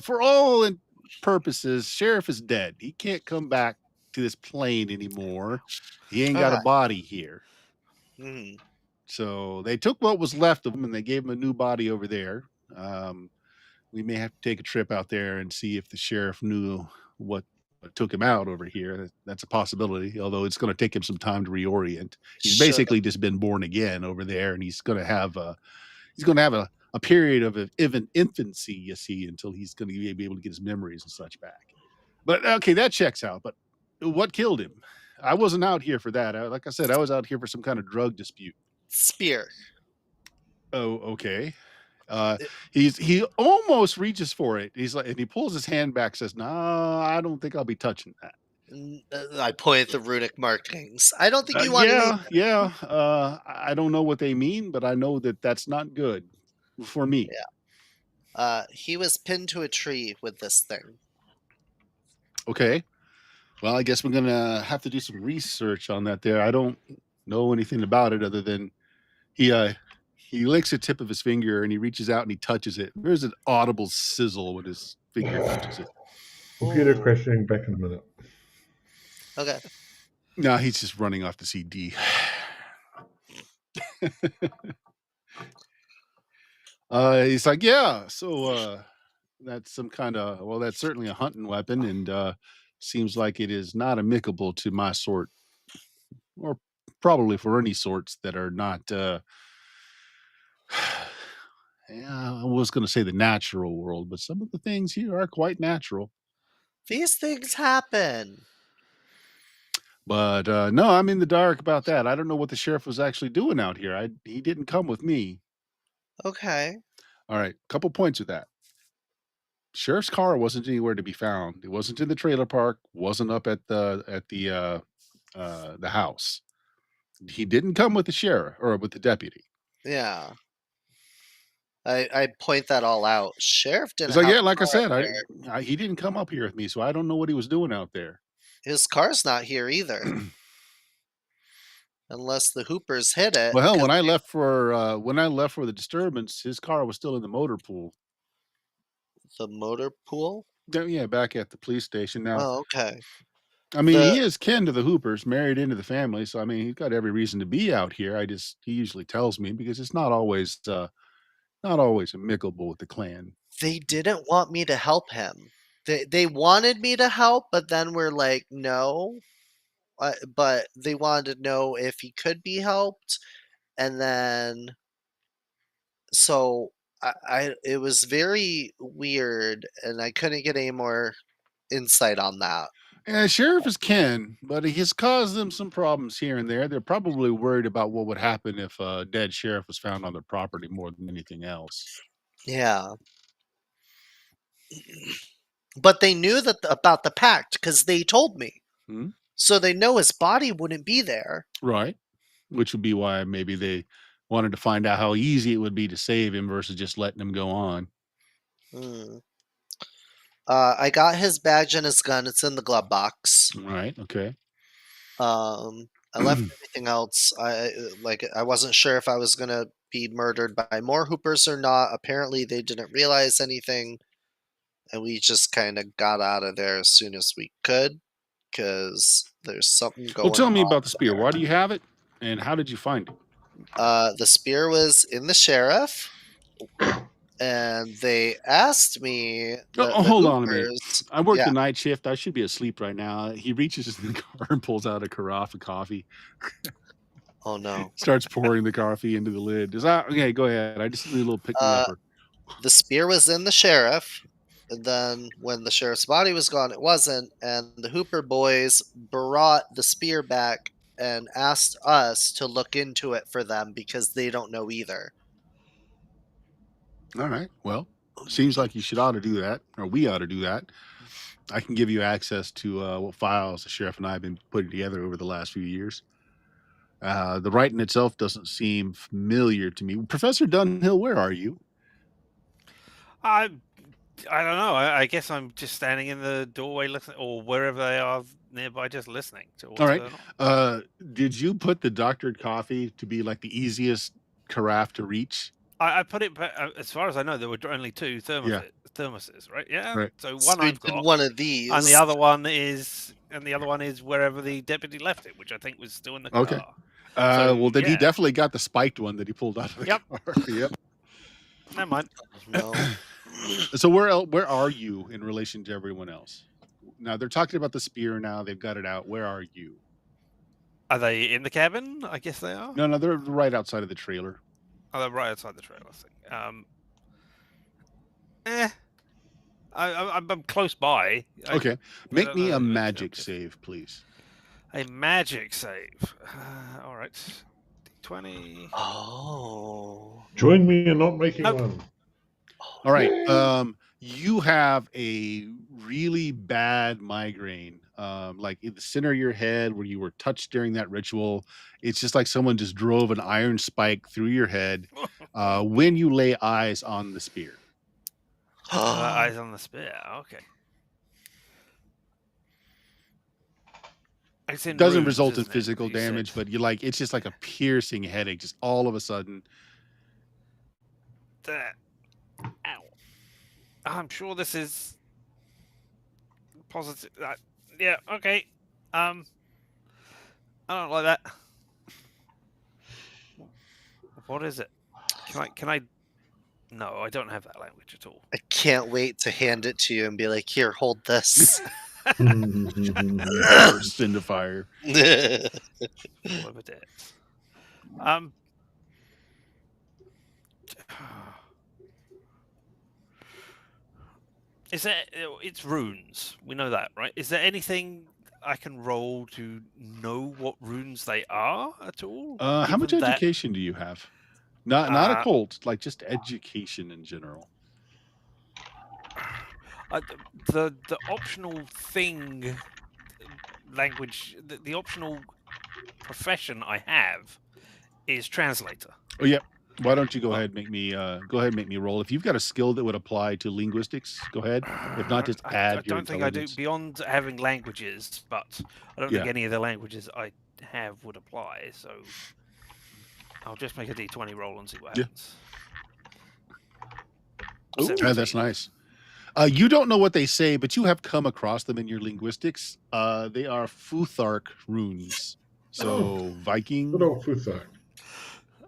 For all purposes, sheriff is dead. He can't come back to this plane anymore. He ain't got a body here. Mhm. So they took what was left of him and they gave him a new body over there. We may have to take a trip out there and see if the sheriff knew what took him out over here. That's a possibility, although it's going to take him some time to reorient. He's Sure. basically just been born again over there, and he's going to have a period of even infancy, you see, until he's going to be able to get his memories and such back. But okay, that checks out. But what killed him? I wasn't out here for that. Like I said, I was out here for some kind of drug dispute. Spear. Oh, okay. He almost reaches for it. He's like, and he pulls his hand back, says, "No, I don't think I'll be touching that." I point at the runic markings. I don't think you want Yeah. I don't know what they mean, but I know that that's not good for me. Yeah. He was pinned to a tree with this thing. Okay. Well, I guess we're gonna have to do some research on that. There, I don't know anything about it other than he licks the tip of his finger and he reaches out and he touches it. There's an audible sizzle when his finger touches it. Computer questioning back in a minute. Okay. No, he's just running off the CD. He's like, yeah, so that's some kind of, well, that's certainly a hunting weapon, and seems like it is not amicable to my sort, or probably for any sorts that are not yeah, I was going to say the natural world, but some of the things here are quite natural. These things happen. But no, I'm in the dark about that. I don't know what the sheriff was actually doing out here. He didn't come with me. Okay. All right, couple points with that. Sheriff's car wasn't anywhere to be found. It wasn't in the trailer park. Wasn't up at the house. He didn't come with the sheriff or with the deputy. Yeah. I point that all out. Sheriff didn't. It's like, have yeah, a like I car said, there. he didn't come up here with me, so I don't know what he was doing out there. His car's not here either. Unless the Hoopers hit it. Well, hell, when I left for the disturbance, his car was still in the motor pool. The motor pool? Yeah, back at the police station now. Oh, okay. I mean, The- he is kin to the Hoopers, married into the family, so I mean, he's got every reason to be out here. He usually tells me because it's not always amicable with the clan. They didn't want me to help him. They wanted me to help, but then we're like, no. But they wanted to know if he could be helped, and then so it was very weird, and I couldn't get any more insight on that. Yeah, sheriff is kin, but he has caused them some problems here and there. They're probably worried about what would happen if a dead sheriff was found on their property more than anything else. Yeah. But they knew about the pact because they told me. Hmm? So they know his body wouldn't be there. Right. Which would be why maybe they wanted to find out how easy it would be to save him versus just letting him go on. Hmm. I got his badge and his gun. It's in the glove box. Right. Okay. I left everything else. I wasn't sure if I was gonna be murdered by more Hoopers or not. Apparently, they didn't realize anything, and we just kind of got out of there as soon as we could because there's something going. Well, tell me on about the spear. there. Why do you have it, and how did you find it? The spear was in the sheriff, and they asked me. Hold on a minute. Hoopers- I work yeah. the night shift. I should be asleep right now. He reaches in the car and pulls out a carafe of coffee. Oh no. Starts pouring the coffee into the lid. Is that okay? Go ahead. I just need a little pick me upper. The spear was in the sheriff. And then when the sheriff's body was gone, it wasn't. And the Hooper boys brought the spear back and asked us to look into it for them because they don't know either. All right. Well, seems like you ought to do that, or we ought to do that. I can give you access to what files the sheriff and I have been putting together over the last few years. The writing itself doesn't seem familiar to me. Professor Dunhill, where are you? I don't know. I guess I'm just standing in the doorway, listening, or wherever they are nearby, just listening to what's All right. going on. Did you put the doctored coffee to be like the easiest carafe to reach? I put it, as far as I know, there were only two thermoses, right? Yeah. Right. So So one we I've did got, one of these. and the other one is wherever the deputy left it, which I think was still in the car. Okay. So, well, then he yeah. definitely got the spiked one that he pulled out of the Yep. car. Yep. Never mind. No. So where are you in relation to everyone else? Now they're talking about the spear. Now they've got it out. Where are you? Are they in the cabin? I guess they are. No, they're right outside of the trailer. Oh, they're right outside the trailer, I think. I'm close by. Okay. Make don't me know a if it's magic just- save, please. A magic save. All right. 20. Oh. Join me in not making Nope. one. All right. You have a really bad migraine, like in the center of your head where you were touched during that ritual. It's just like someone just drove an iron spike through your head when you lay eyes on the spear. Eyes on the spear. Okay. It's in Doesn't runes, result in isn't it, physical you said? damage, but it's just like a piercing headache, just all of a sudden. Ow. I'm sure this is positive. Yeah. Okay. I don't like that. What is it? Can I? No, I don't have that language at all. I can't wait to hand it to you and be like, here, hold this. Burst into fire. All of it is. Is there? It's runes. We know that, right? Is there anything I can roll to know what runes they are at all? How much Given that- education do you have? Not a cult, like just education in general. The optional thing, language, the optional profession I have is translator. Oh yeah. Why don't you go ahead and make me roll? If you've got a skill that would apply to linguistics, go ahead. If not, just add I your don't think I do intelligence. beyond having languages, but I don't Yeah. think any of the languages I have would apply. So I'll just make a D20 roll and see what Yeah. happens. Ooh, 17. that's nice. You don't know what they say, but you have come across them in your linguistics. They are Futhark runes. So Good Viking. old Futhak.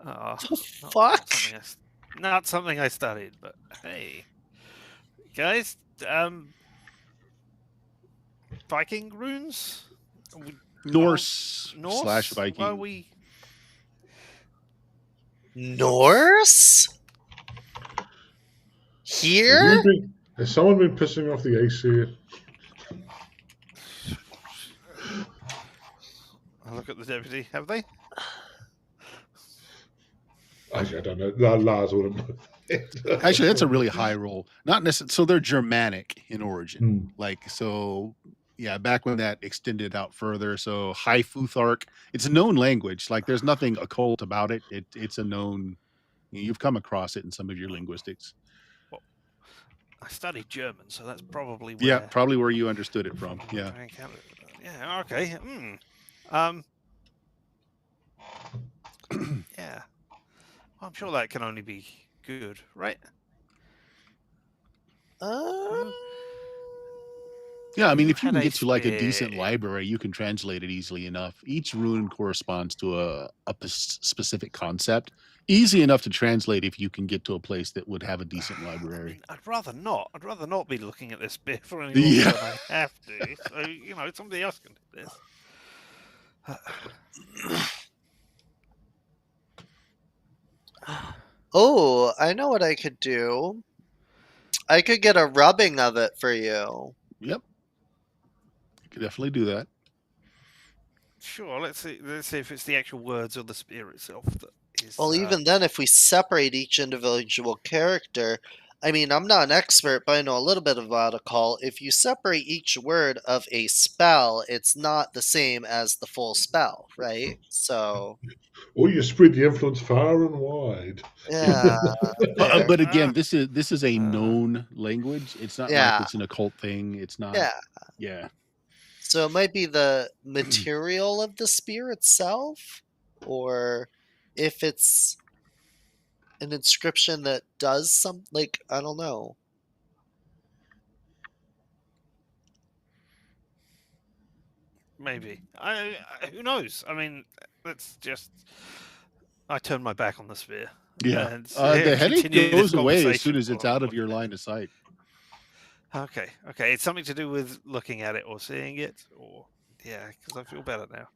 Oh, The fuck? not something I studied, but hey, guys, Viking runes, Norse Norse slash Viking. Well, we Norse? Here? Has someone been pissing off the AC? I'll look at the deputy. Have they? Actually, I don't know. Lars wouldn't. Actually, that's a really high roll. Not necessarily. So they're Germanic in origin. Hmm. Like, so, yeah, back when that extended out further. So High Futhark, it's a known language. Like, there's nothing occult about it. It's a known, you've come across it in some of your linguistics. Well, I studied German, so that's probably where. Yeah, probably where you understood it from. Yeah. I encountered it. Yeah. Okay. Yeah. Well, I'm sure that can only be good, right? Yeah, I mean, You if you had can a get to like a decent spear. library, you can translate it easily enough. Each rune corresponds to a specific concept. Easy enough to translate if you can get to a place that would have a decent I library. mean, I'd rather not. I'd rather not be looking at this spear for any longer Yeah. than I have to. So somebody else can do this. Oh, I know what I could do. I could get a rubbing of it for you. Yep. You could definitely do that. Sure. Let's see if it's the actual words or the spear itself that is. Well, even then, if we separate each individual character, I mean, I'm not an expert, but I know a little bit about occult. If you separate each word of a spell, it's not the same as the full spell, right? So, Or you spread the influence far and wide. yeah. there. But again, this is a known language. It's not Yeah. like it's an occult thing. It's not. Yeah. Yeah. So it might be the material of the spear itself, or if it's an inscription that does some, like, I don't know. Maybe. Who knows? I mean, let's just. I turn my back on the spear. Yeah. And The headache continue this goes away as soon conversation as it's while I'm out of looking your at it. line of sight. Okay. It's something to do with looking at it or seeing it, or because I feel better now.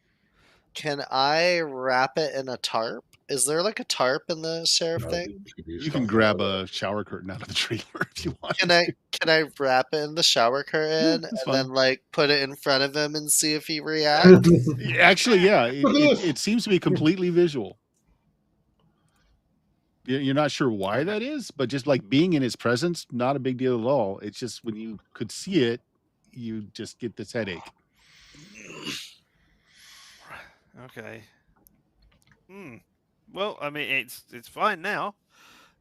Can I wrap it in a tarp? Is there like a tarp in the sheriff thing? You can grab a shower curtain out of the trailer if you want. Can I wrap it in the shower curtain that's and then fine. like put it in front of him and see if he reacts? Actually, yeah, Look at this. it seems to be completely visual. You're not sure why that is, but just like being in his presence, not a big deal at all. It's just when you could see it, you just get this headache. Okay. Well, I mean, it's fine now.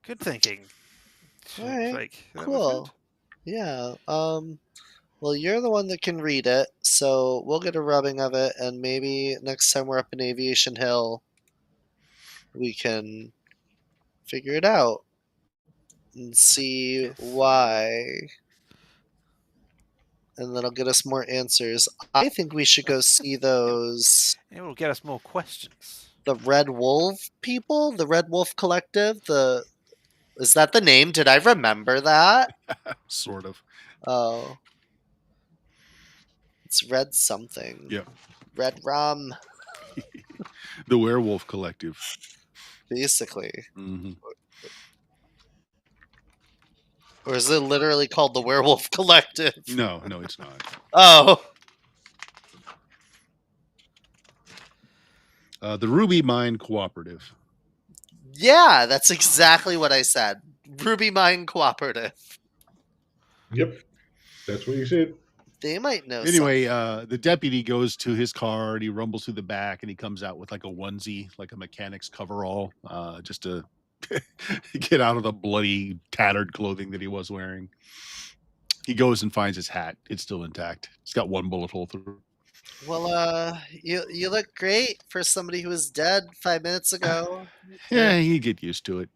Good thinking. Alright, Like, that was cool. good. Yeah. Well, you're the one that can read it, so we'll get a rubbing of it, and maybe next time we're up in Aviation Hill, we can figure it out and see Yes. why. And that'll get us more answers. I think we should go see those It will get us more questions. the Red Wolf people, the Red Wolf Collective. Is that the name? Did I remember that? Sort of. Oh, it's Red something. Yep. Red Rum, The Werewolf Collective. basically. Mm-hmm. Or is it literally called the Werewolf Collective? No, it's not. Oh. The Ruby Mine Cooperative. Yeah, that's exactly what I said. Ruby Mine Cooperative. Yep, that's what you said. They might know Anyway, the deputy goes to his car and he rumbles through the back and he comes out with like a onesie, like a mechanic's coverall, just to get out of the bloody, tattered clothing that he was wearing. He goes and finds his hat. It's still intact. It's got one bullet hole through. Well, you look great for somebody who was dead 5 minutes ago. Yeah, you get used to it.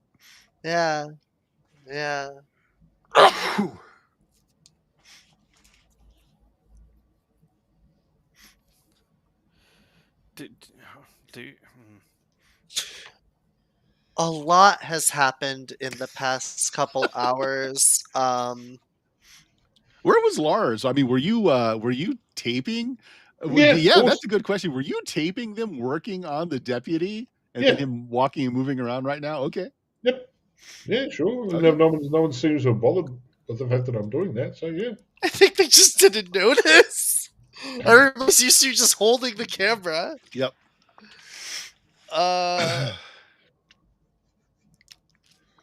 Yeah. A lot has happened in the past couple hours. Where was Lars? I mean, were you taping? Yeah, of course. That's a good question. Were you taping them working on the deputy and then Yeah. him walking and moving around right now? Okay. Yep. Yeah, sure. Okay. No one seems to have bothered with the fact that I'm doing that. So yeah. I think they just didn't notice. I was used to just holding the camera. Yep. I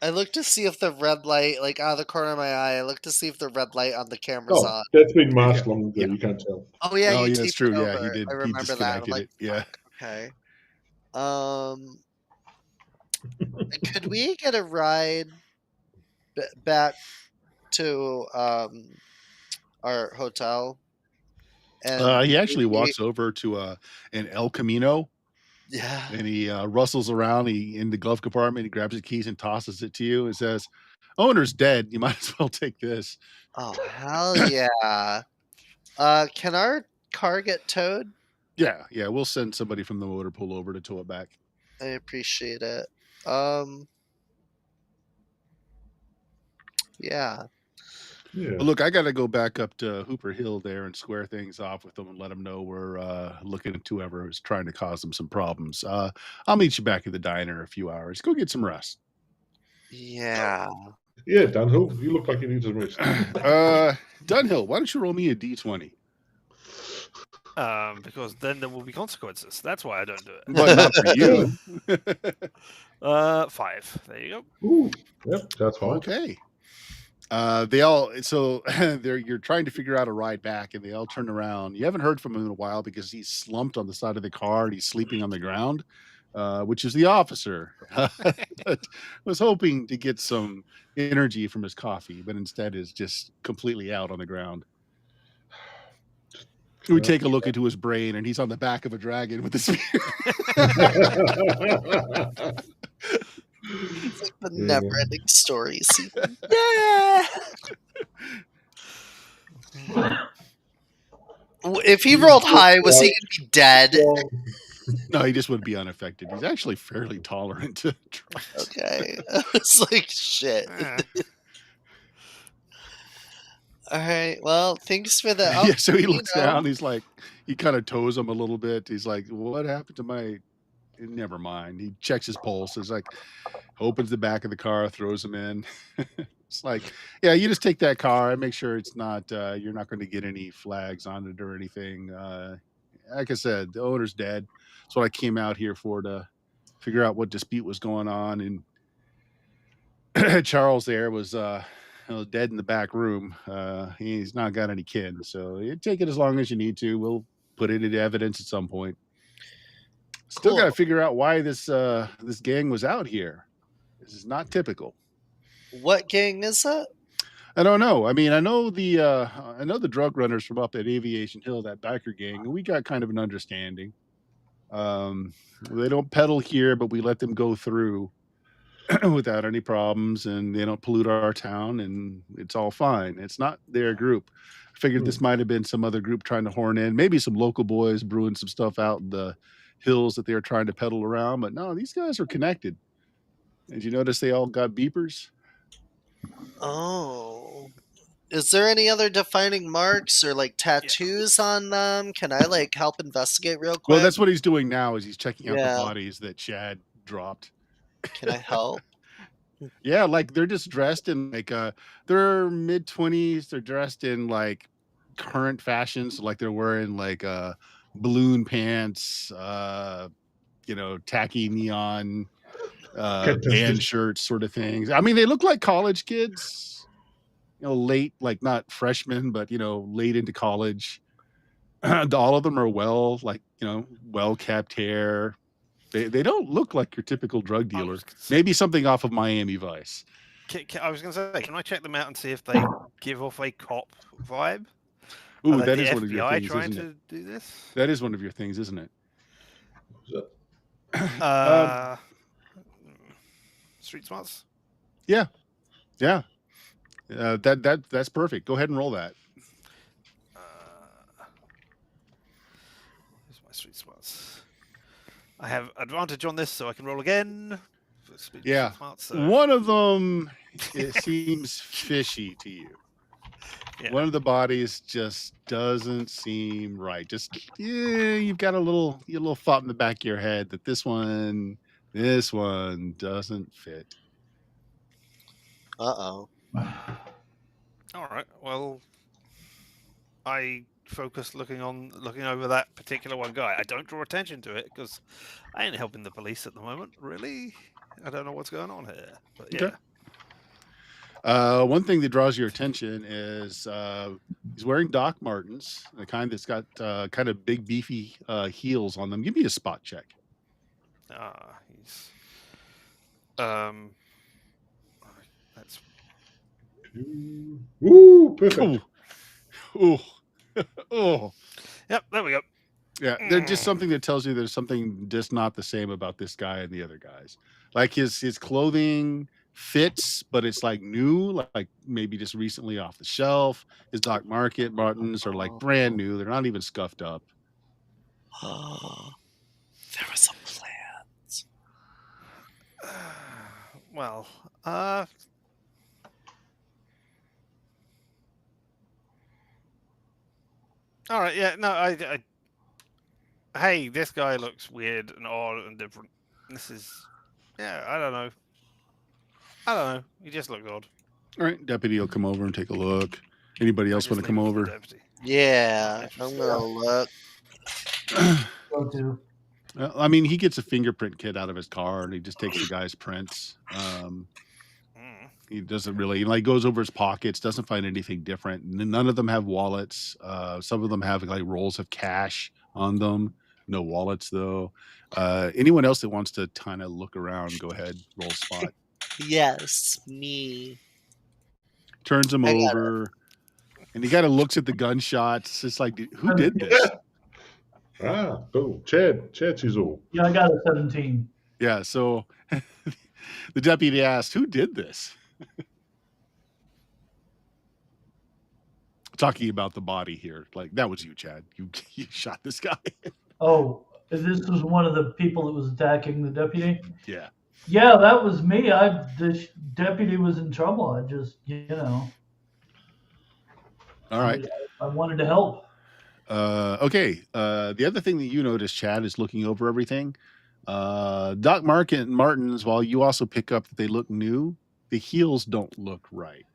looked to see if the red light, like out of the corner of my eye, I looked to see if the red light on the camera's Oh, on. that's been masked long ago. Yeah. You can't tell. Oh yeah, Oh, you yeah, taped that's true. it Yeah, over. he did. I He remember that. I'm disconnected like, it. Yeah. fuck, okay. Could we get a ride back to our hotel? And He actually maybe- walks over to an El Camino Yeah. and he rustles around. He in the glove compartment. He grabs his keys and tosses it to you and says, "Owner's dead. You might as well take this." Oh hell yeah! Can our car get towed? Yeah, we'll send somebody from the motor pool over to tow it back. I appreciate it. Yeah. Yeah. But look, I got to go back up to Hooper Hill there and square things off with them and let them know we're looking into whoever is trying to cause them some problems. I'll meet you back at the diner in a few hours. Go get some rest. Yeah. Yeah, Dunhill, you look like you need some rest. Dunhill, why don't you roll me a d20? Because then there will be consequences. That's why I don't do it. But not for you. 5. There you go. Ooh, yep, that's fine. Okay. You're trying to figure out a ride back and they all turn around. You haven't heard from him in a while because he's slumped on the side of the car and he's sleeping on the ground, which is the officer. But was hoping to get some energy from his coffee, but instead is just completely out on the ground. We take a look into his brain and he's on the back of a dragon with a spear. It's like the never-ending story. Yeah. If he rolled high, was he gonna be dead? No, he just would be unaffected. He's actually fairly tolerant to drugs. Okay. It's like shit. All right. Well, thanks for the. Yeah, so he looks down. He's like, he kind of toes him a little bit. He's like, "What happened to my?" Never mind. He checks his pulse. It's like, opens the back of the car, throws him in. It's like, yeah, you just take that car and make sure it's not. You're not going to get any flags on it or anything. Like I said, the owner's dead. That's what I came out here for, to figure out what dispute was going on. And Charles there was dead in the back room. He's not got any kin, so you take it as long as you need to. We'll put it into evidence at some point. Still got to figure out why this gang was out here. This is not typical. What gang is that? I don't know. I mean, I know the drug runners from up at Aviation Hill, that biker gang, and we got kind of an understanding. They don't peddle here, but we let them go through without any problems, and they don't pollute our town, and it's all fine. It's not their group. I figured this might have been some other group trying to horn in, maybe some local boys brewing some stuff out in the hills that they were trying to peddle around. But no, these guys are connected. Did you notice they all got beepers? Oh. Is there any other defining marks or like tattoos on them? Can I like help investigate real quick? Well, that's what he's doing now. Is he's checking out Yeah. the bodies that Chad dropped. Can I help? Yeah, like they're just dressed in like they're mid-20s. They're dressed in like current fashions, like they're wearing like balloon pants, tacky neon band shirts, sort of things. I mean, they look like college kids, late, like not freshmen, but late into college. All of them are well kept hair. They don't look like your typical drug dealer. Maybe something off of Miami Vice. I was going to say, can I check them out and see if they give off a cop vibe? Ooh, Are that the is one of your FBI things, trying isn't to it? do this? That is one of your things, isn't it? Street smarts. Yeah. That's perfect. Go ahead and roll that. Here's my street smarts. I have advantage on this, so I can roll again. Yeah. So. One of them, it seems fishy to you. Yeah. One of the bodies just doesn't seem right. Just you've got a little thought in the back of your head that this one doesn't fit. Uh-oh. All right. Well, I focus looking over that particular one guy. I don't draw attention to it because I ain't helping the police at the moment. Really, I don't know what's going on here. But yeah. Okay. One thing that draws your attention is he's wearing Doc Martens, the kind that's got kind of big, beefy heels on them. Give me a spot check. He's that's Woo! Perfect. Oh, oh. Yep. There we go. Yeah, they're just something that tells you there's something just not the same about this guy and the other guys. Like his clothing fits, but it's like new, like maybe just recently off the shelf. His Doc Martens are like brand new. They're not even scuffed up. There was a plan. Well, all right. Yeah. No. Hey, this guy looks weird and odd and different. This is. Yeah. I don't know. He just looks odd. All right, deputy will come over and take a look. Anybody else want to come over? Yeah, I'm gonna look. Go to. I mean, he gets a fingerprint kit out of his car and he just takes the guy's prints. He doesn't really, like, goes over his pockets, doesn't find anything different. None of them have wallets. Some of them have like rolls of cash on them. No wallets though. Anyone else that wants to kind of look around, go ahead, roll spot. Yes, me. Turns him over, and he kind of looks at the gunshots. It's like, who did this? Cool. Chad's all. Yeah, I got a 17. Yeah, so the deputy asked, who did this? Talking about the body here. Like, that was you, Chad. You shot this guy. Oh, this was one of the people that was attacking the deputy? Yeah. Yeah, that was me. The deputy was in trouble. I just, All right. I wanted to help. Okay. The other thing that you notice, Chad, is looking over everything. Doc Martens, while you also pick up that they look new, the heels don't look right.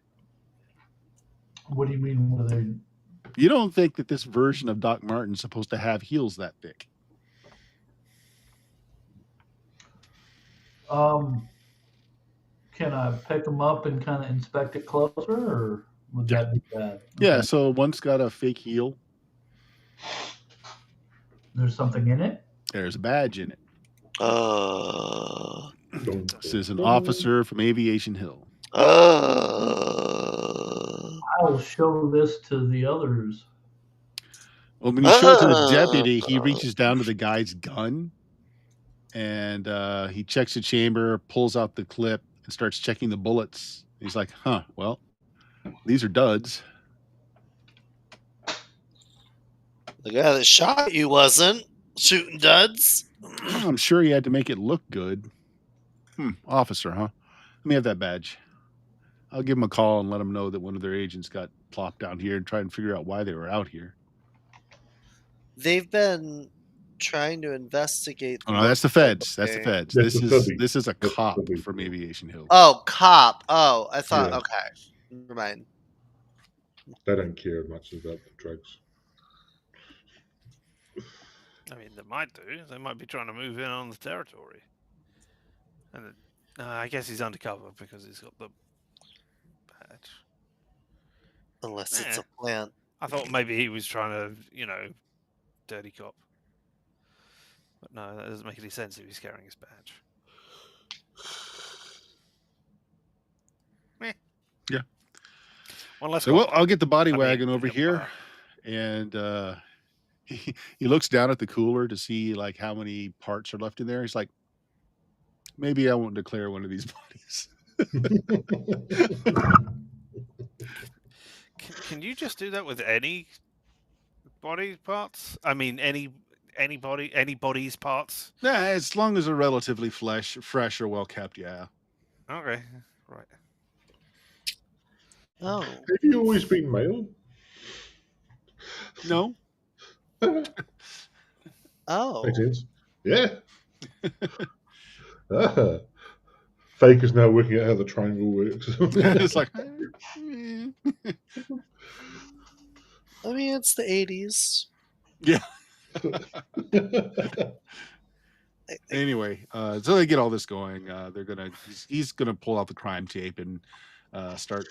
What do you mean? What are they? You don't think that this version of Doc Marten's supposed to have heels that thick? Can I pick them up and kind of inspect it closer, or would that be bad? Okay. Yeah, so one's got a fake heel. There's something in it? There's a badge in it. This is an officer from Aviation Hill. I'll show this to the others. Well, when you show it to the deputy, he reaches down to the guy's gun and he checks the chamber, pulls out the clip, and starts checking the bullets. He's like, well, these are duds. The guy that shot you wasn't shooting duds. I'm sure he had to make it look good. Officer, huh? Let me have that badge. I'll give him a call and let him know that one of their agents got plopped down here and try and figure out why they were out here. They've been trying to investigate. Oh, no, that's the feds. That's the feds. That's this is a cop from Aviation Hill. Oh, cop. Oh, I thought. Yeah. Okay, never mind. They don't care much about the drugs. I mean, they might do. They might be trying to move in on the territory. And I guess he's undercover because he's got the badge. Unless it's a plant. I thought maybe he was trying to, dirty cop. But no, that doesn't make any sense if he's carrying his badge. Yeah. One less. So I'll get the body wagon over here, and he looks down at the cooler to see like how many parts are left in there. He's like, maybe I won't declare one of these bodies. Can you just do that with any body parts? I mean, any anybody's parts? Yeah, as long as they're relatively fresh or well kept, yeah. Okay, right. Oh. Have you always been male? No? Oh. Makes sense. Yeah. Ah. Fake is now working out how the triangle works. It's like, I mean, it's the 80s. yeah. Anyway, so they get all this going. He's gonna pull out the crime tape and start,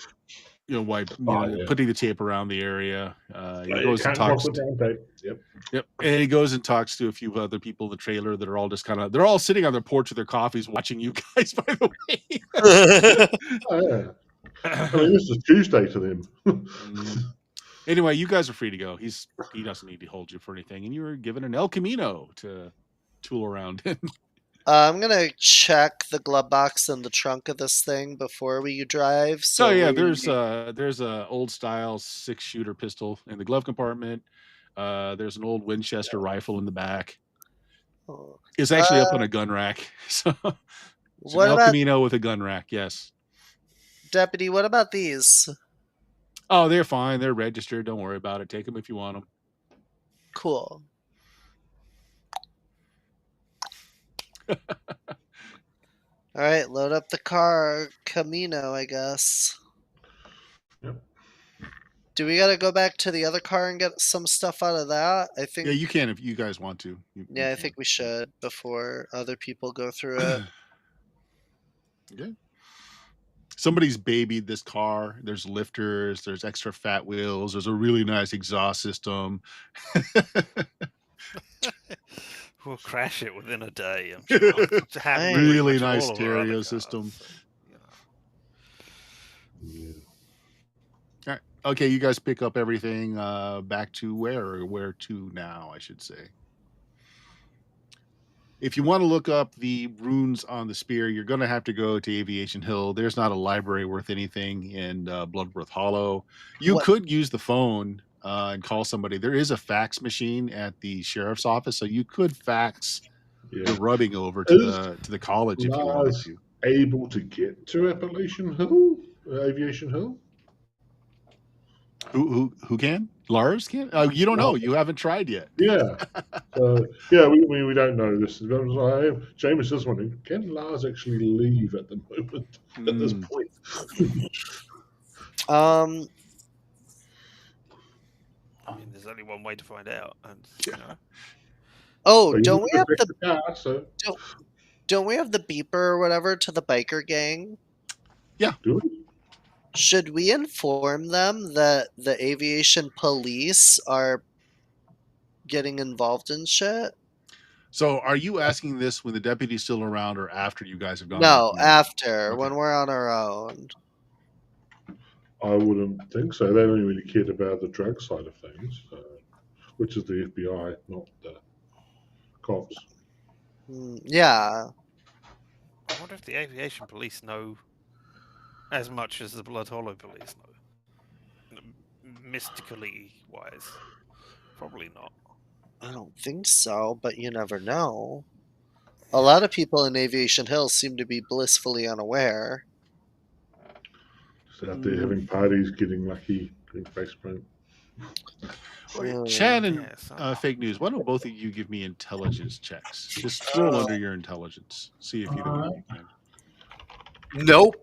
putting the tape around the area. He You goes and can't talks. cross the brown tape. Yep. Yep, and he goes and talks to a few other people in the trailer that are all just they're all sitting on their porch with their coffees, watching you guys. By the way. Oh, yeah. I mean, this is Tuesday to them. Anyway, you guys are free to go. He doesn't need to hold you for anything, and you were given an El Camino to tool around in. I'm gonna check the glove box and the trunk of this thing before we drive. So yeah, there's a old style 6-shooter pistol in the glove compartment. There's an old Winchester rifle in the back. Oh. It's actually up on a gun rack. So it's an What El about Camino with a gun rack? Yes. Deputy? What about these? Oh, they're fine. They're registered. Don't worry about it. Take them if you want them. Cool. All right, load up the car. Camino, I guess. Yep. Do we gotta go back to the other car and get some stuff out of that? I think. Yeah, you can if you guys want to. Yeah, I think we should before other people go through it. Okay. Somebody's babied this car. There's lifters. There's extra fat wheels. There's a really nice exhaust system. We'll crash it within a day. I'm sure. To have Hey. pretty Really much nice all of our other stereo cars, system. you know. Yeah. All right. Okay, you guys pick up everything back to where to now, I should say. If you want to look up the runes on the spear, you're going to have to go to Aviation Hill. There's not a library worth anything in Bloodworth Hollow. You What- could use the phone and call somebody. There is a fax machine at the sheriff's office, so you could fax the Yeah. rubbing over to the college if you wanted Lars to. able to get to Appalachian Hill? Aviation Hill? Who can? Lars can? You don't know. You haven't tried yet. Yeah. We don't know this. James is wondering, can Lars actually leave at the moment, at this point? I mean, there's only one way to find out, and Yeah. you know. Oh, But don't you we have can the fix car, so don't we have the beeper or whatever to the biker gang? do it. Should we inform them that the aviation police are getting involved in shit? So are you asking this when the deputy's still around or after you guys have gone? No, on? after, Okay. when we're on our own. I wouldn't think so. They only really cared about the drug side of things, which is the FBI, not the cops. Yeah. I wonder if the aviation police know as much as the Blood Hollow police know. Mystically wise. Probably not. I don't think so, but you never know. A lot of people in Aviation Hill seem to be blissfully unaware. Just out there having parties, getting lucky, getting face paint. Chad and Yeah, so- fake news. Why don't both of you give me intelligence checks? Just roll under your intelligence. See if either one of you can. Nope.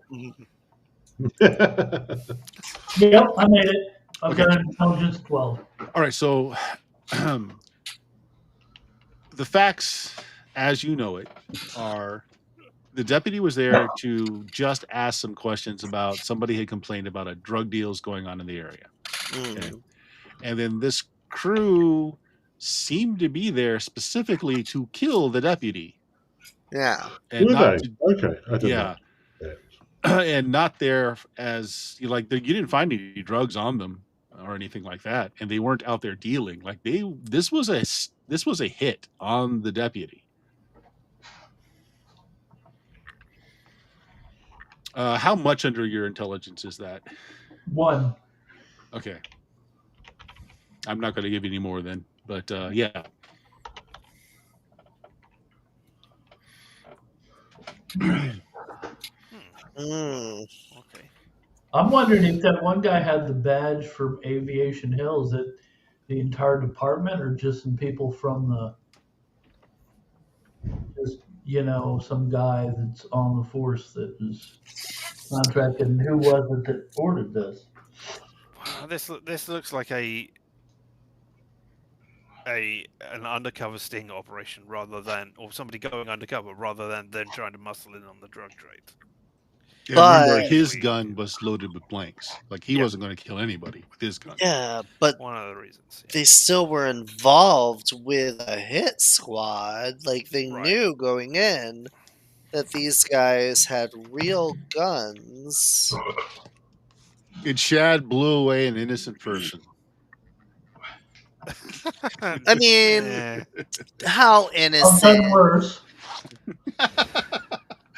Yep, I made it. I've got an intelligence 12. All right, so the facts, as you know it, are the deputy was there to just ask some questions about somebody had complained about a drug deals going on in the area. Okay. And then this crew seemed to be there specifically to kill the deputy. Yeah. And Were not they? to- Okay, I didn't yeah. know. And not there as you didn't find any drugs on them or anything like that, and they weren't out there dealing. Like this was a hit on the deputy. How much under your intelligence is that? 1. Okay, I'm not going to give you any more then. But yeah, Okay. I'm wondering if that one guy had the badge from Aviation Hill. Is it the entire department or just some people from just, some guy that's on the force that is contracted? And who was it that ordered this? Wow, this looks like an undercover sting operation or somebody going undercover rather than them trying to muscle in on the drug trade. Yeah, remember, But- his gun was loaded with blanks. Like, he wasn't going to kill anybody with his gun. Yeah, but One of the reasons. Yeah. they still were involved with a hit squad. Like, they Right. knew going in that these guys had real guns. And Shad blew away an innocent person. I mean, Yeah. how I've done innocent? worse.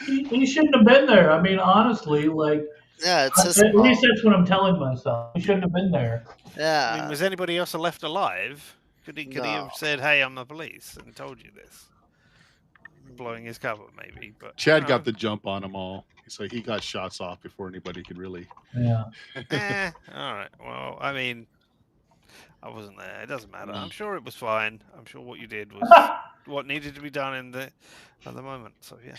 He shouldn't have been there. I mean, honestly, like, Yeah, it's his at least fault. that's what I'm telling myself. He shouldn't have been there. I Yeah. mean, was anybody else left alive? Could he No. have said, "Hey, I'm the police," and told you this? Blowing his cover, maybe. But Chad got the jump on them all. So he got shots off before anybody could really. Yeah. All right. Well, I mean, I wasn't there. It doesn't matter. Mm. I'm sure it was fine. I'm sure what you did was what needed to be done at the moment. So yeah.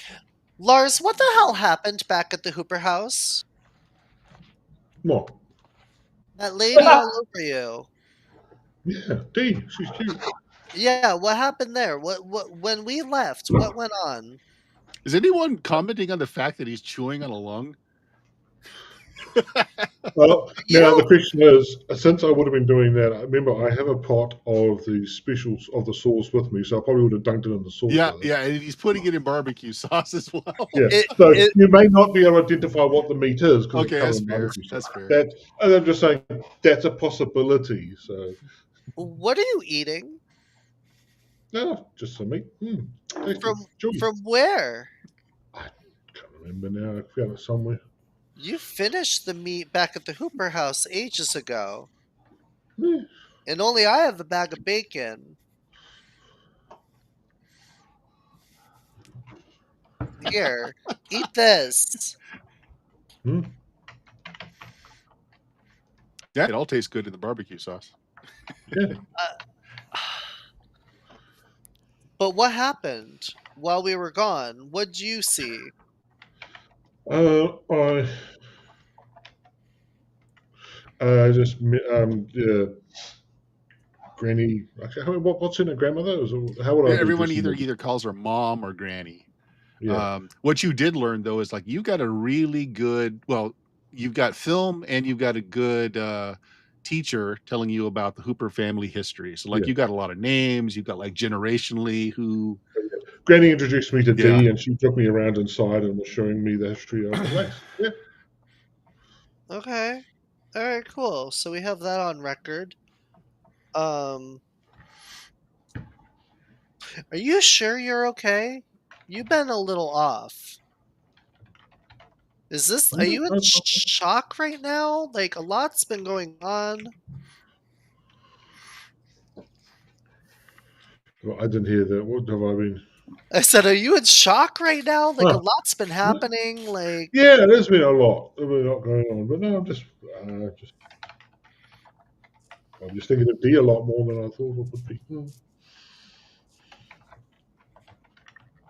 Lars, what the hell happened back at the Hooper house? What? That lady all over you. Yeah, Dee, she's cute. Yeah, what happened there? What when we left, what went on? Is anyone commenting on the fact that he's chewing on a lung? Well, You now know- the question is, since I would have been doing that, I remember I have a pot of the specials of the sauce with me, so I probably would have dunked it in the sauce. Yeah, with it. yeah, and he's putting it in barbecue sauce as well. Yeah. It- So it- you may not be able to identify what the meat is. 'cause it's Okay, covered that's in fair. barbecue sauce. That's fair. That, and I'm just saying that's a possibility. So What are you eating? no, just some meat. Tasty. From Chewy. from where? Can't remember now. I found it somewhere. You finished the meat back at the Hooper house ages ago. Yeah. And only I have a bag of bacon. Here, eat this. Yeah, it all tastes good in the barbecue sauce. But what happened while we were gone? What'd you see? I just yeah, Granny. What's in a grandmother? How would I? Yeah, everyone address either calls her mom or granny. Yeah. What you did learn though is like you got a really good. Well, you've got film and you've got a good teacher telling you about the Hooper family history. So like Yeah. you got a lot of names. You've got like generationally who. Granny introduced me to Yeah. Dee, and she took me around inside and was showing me the history of the place. Yeah. Okay. All right, cool. So we have that on record. Are you sure you're okay? You've been a little off. Are you in shock right now? Like, a lot's been going on. Well, I didn't hear that. What have I been? I said, are you in shock right now? Like, a Huh. lot's been happening. Like, Yeah, there's been a lot. There's been a lot going on, but no, I'm just thinking of Dee a lot more than I thought it would be.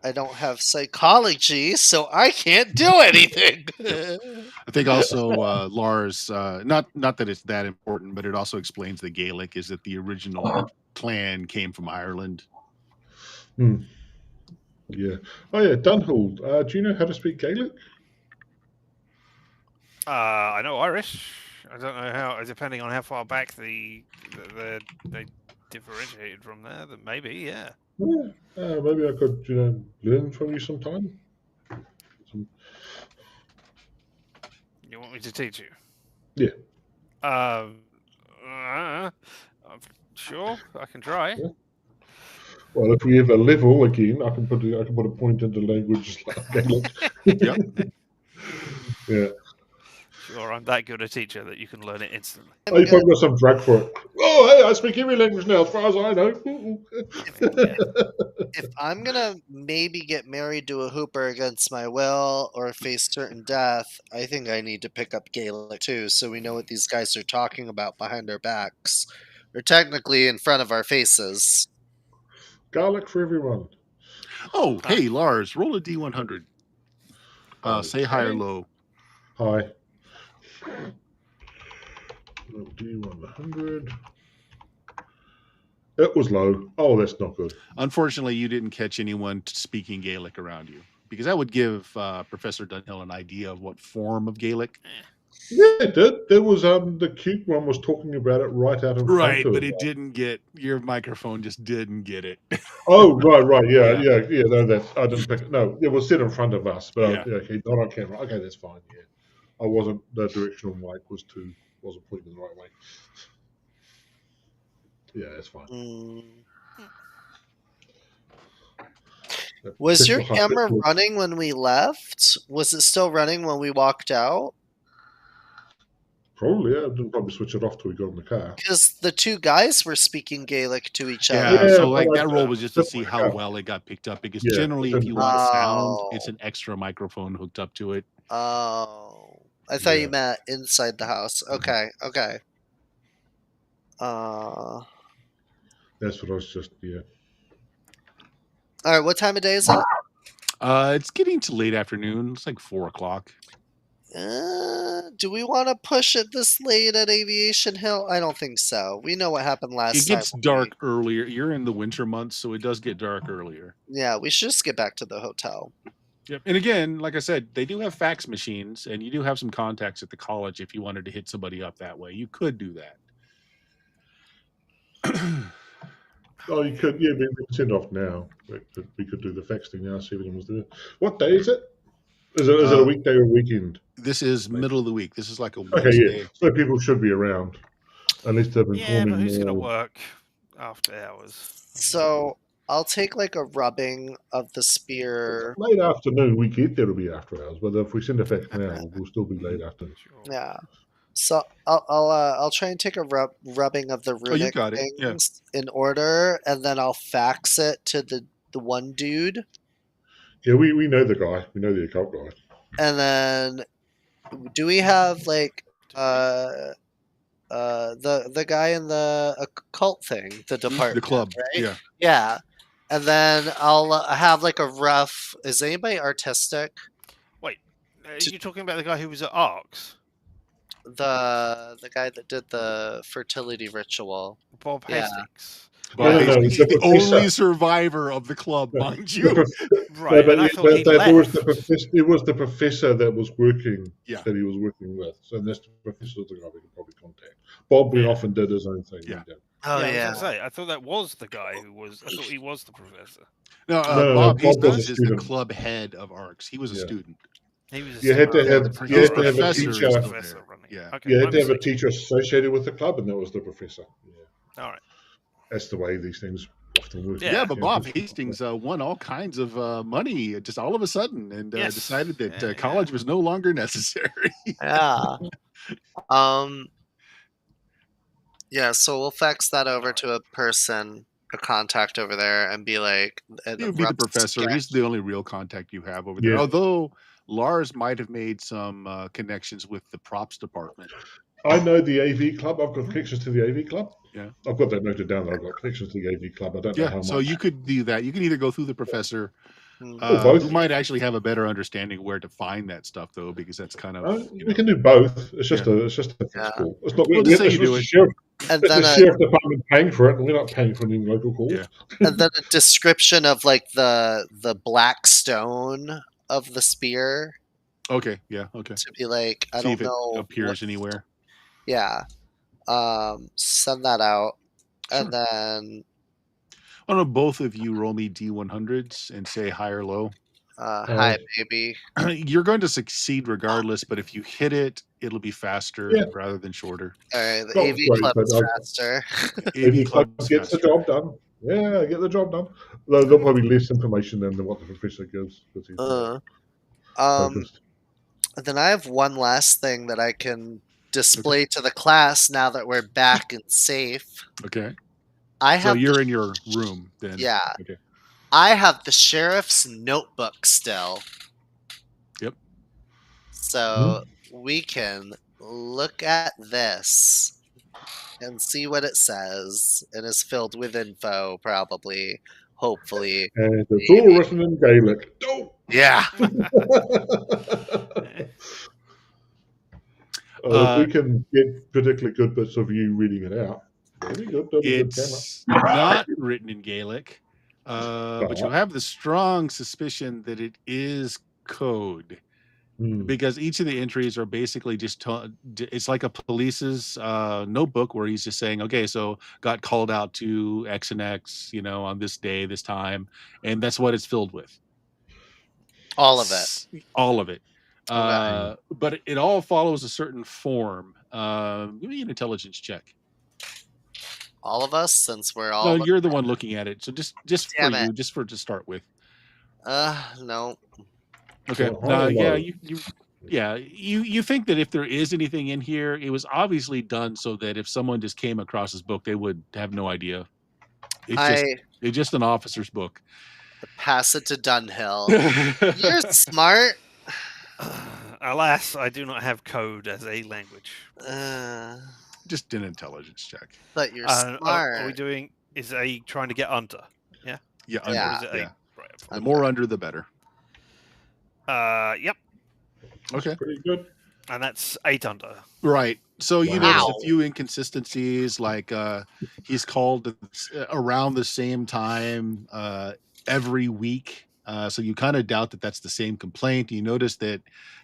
I don't have psychology, so I can't do anything. I think also Lars. Not that it's that important, but it also explains the Gaelic. Is that the original clan came from Ireland? Yeah. Oh yeah, Dunhill. Do you know how to speak Gaelic? I know Irish. I don't know how. Depending on how far back they differentiated from there, then maybe, yeah. Yeah. Maybe I could, learn from you sometime. You want me to teach you? Yeah. Sure, I can try. Yeah. Well, if we ever level again, I can put a point into language like Gaelic. Yep. Yeah. Sure, I'm that good a teacher that you can learn it instantly. Oh, you probably got some drug for it. Oh, hey, I speak every language now, as far as I know. Yeah. if I'm gonna maybe get married to a hooper against my will or face certain death, I think I need to pick up Gaelic too, so we know what these guys are talking about behind our backs, or technically in front of our faces. Garlic for everyone. Oh, hey, Lars, roll a D100. Say high or Okay. low. Hi. D100. It was low. Oh, that's not good. Unfortunately, you didn't catch anyone speaking Gaelic around you, because that would give Professor Dunhill an idea of what form of Gaelic. Yeah, it did. There was the cute one was talking about it right out in front Right, of but us. it didn't get your microphone. Just didn't get it. Oh, right. Yeah. Yeah. No, that I didn't pick it. No, it was set in front of us, but Yeah. okay, not on camera. Okay, that's fine. Yeah, I wasn't. The directional mic wasn't pointing the right way. Yeah, that's fine. Was your Pistol camera pistol. running when we left? Was it still running when we walked out? Probably. Yeah, I didn't probably switch it off till we got in the car. Because the two guys were speaking Gaelic to each other. Yeah, Yeah, so like but that roll was just to see definitely how got- well it got picked up, because Yeah, generally if you definitely. want sound, Oh. it's an extra microphone hooked up to it. Oh, I thought Yeah. you meant inside the house. Okay. That's what I was just. Yeah. All right. What time of day is it? It's getting to late afternoon. It's like 4:00. Do we want to push it this late at Aviation Hill? I don't think so. We know what happened last It time. gets dark earlier. You're in the winter months, so it does get dark earlier. Yeah, we should just get back to the hotel. Yep. And again, like I said, they do have fax machines, and you do have some contacts at the college if you wanted to hit somebody up that way. You could do that. Oh, you could. Yeah, we can send off now. We could do the fax thing now. See if anyone was there. What day is it? Is it a weekday or a weekend? This is middle of the week. This is like a Okay, Wednesday. yeah. So people should be around. At least they've been Yeah, but informing who's going to more. work after hours? So I'll take like a rubbing of the spear. Late afternoon, we get there will be after hours. But if we send a fax now, we'll still be late afternoon. Sure. Yeah. So I'll try and take a rubbing of the runic got it. Yeah. things in order, and then I'll fax it to the one dude, Yeah, we know the guy. We know the occult guy. and then do we have like the guy in the occult thing, the department, The club. right? Yeah. Yeah, and then I'll have like a rough. Is anybody artistic? Wait, are you talking about the guy who was at Arcs? The guy that did the fertility ritual. Bob Yeah. Hastings. But no, he's the the professor. only survivor of the club, mind you. Right, but and I thought he there was the left. professor. It was the professor that was working. Yeah. That he was working with. So that's the professor the guy we could probably contact. Bob went off and did his own thing. Yeah. Oh I was yeah. gonna say, I thought that was the guy who was. I thought he was the professor. No, No, Bob Bob was a Hastings is the student. club head of ARCS. He was a Yeah. student. He was. You had to have- you had to have a professor teacher. is the professor running. Yeah. Okay, You my had to have a mistake. teacher associated with the club, and that was the professor. Yeah. All right. That's the way these things often work. Yeah. Yeah, but Bob Hastings won all kinds of money just all of a sudden, and Yes. decided that Yeah, college was no longer necessary. Yeah. Yeah, so we'll fax that over to a person, a contact over there, and be like, He would be the professor. sketch. He's the only real contact you have over there. Yeah. Although Lars might have made some connections with the props department. I know the AV club. I've got connections to the AV club. Yeah. I've got that noted down. That I've got connections to the AV club. I don't know how Yeah, much. so you could do that. You can either go through the professor, both. who might actually have a better understanding where to find that stuff, though, because that's kind of We can do both. It's just a Yeah. call. It's not. We'll just say you do the it. sheriff. And It's then the sheriff department paying for it, and we're not paying for any local calls. Yeah. and then a description of like the black stone of the spear Okay, yeah, okay. to be like, I See don't if it know. appears what- anywhere. Yeah. Send that out. Sure. And then I don't know, both of you roll me D100s and say high or low. hi baby. You're going to succeed regardless, but if you hit it, it'll be faster Yeah. rather than shorter. Alright, the Not AV great, club but is I'll- faster. AV club is gets the faster. job done. Yeah, get the job done. Though there'll probably less information than what the professor gives. Because he's focused. And then I have one last thing that I can display to the class now that we're back and safe. Okay. I So have you're in your room then. Yeah. Okay. I have the sheriff's notebook still. Yep. So we can look at this and see what it says. And is filled with info, probably. Hopefully. And it's all Maybe. written in Gaelic. Oh! Yeah. If we can get particularly good bits of you reading it out, very good. That'll be a good camera. It's not written in Gaelic, but you But- have the strong suspicion that it is code. Because each of the entries are basically just it's like a police's notebook where he's just saying, okay, so got called out to X and X, on this day, this time, and that's what it's filled with. All of it. All of it. Okay. But it all follows a certain form. Give me an intelligence check. All of us, since we're all. No, you're the one looking at it, so just Damn for it. you, just to start with. No. Okay. Well, Yeah, you think that if there is anything in here, it was obviously done so that if someone just came across this book, they would have no idea. It's just an officer's book. Pass it to Dunhill. You're smart. Alas, I do not have code as a language. Just an intelligence check. But you're smart. smart. Are we doing? Is A trying to get under? Yeah. Yeah, Yeah. under. Or is it Yeah. right, The more under, the better. Yep. Okay. Pretty good. And that's 8 under. Right. So you Wow. notice a few inconsistencies, like he's called around the same time every week. So you kind of doubt that that's the same complaint. You notice that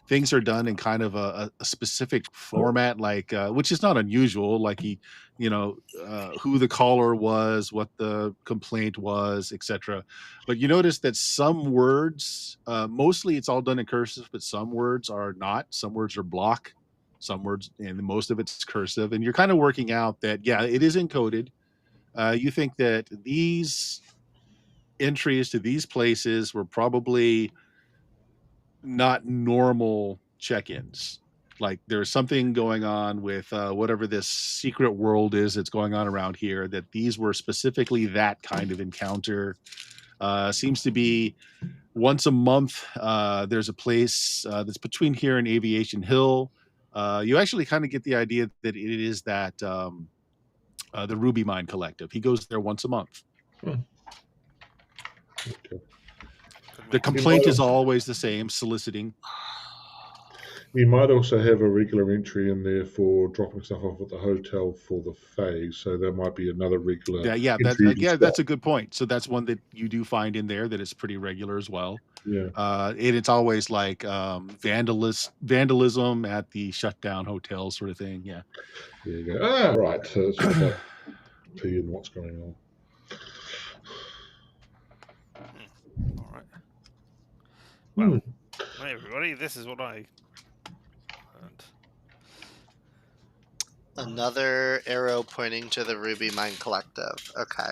things are done in kind of a specific format, like which is not unusual. Like who the caller was, what the complaint was, etc. But you notice that some words, mostly it's all done in cursive, but some words are not. Some words are block. Some words, and most of it's cursive, and you're kind of working out that it is encoded. You think that these entries to these places were probably not normal check-ins. Like there's something going on with whatever this secret world is that's going on around here, that these were specifically that kind of encounter. Seems to be once a month. There's a place that's between here and Aviation Hill. You actually kind of get the idea that it is that the Ruby Mine Collective. He goes there once a month. Okay. The complaint is always the same, soliciting. You might also have a regular entry in there for dropping stuff off at the hotel for the Fae, so there might be another regular. That's a good point. So that's one that you do find in there that is pretty regular as well. Yeah. And it's always like vandalism at the shutdown hotel sort of thing. Yeah. There you go. Right. So it's like P and what's going on. All right. Well, hey everybody, this is what I learned. Another arrow pointing to the Ruby Mine Collective. Okay.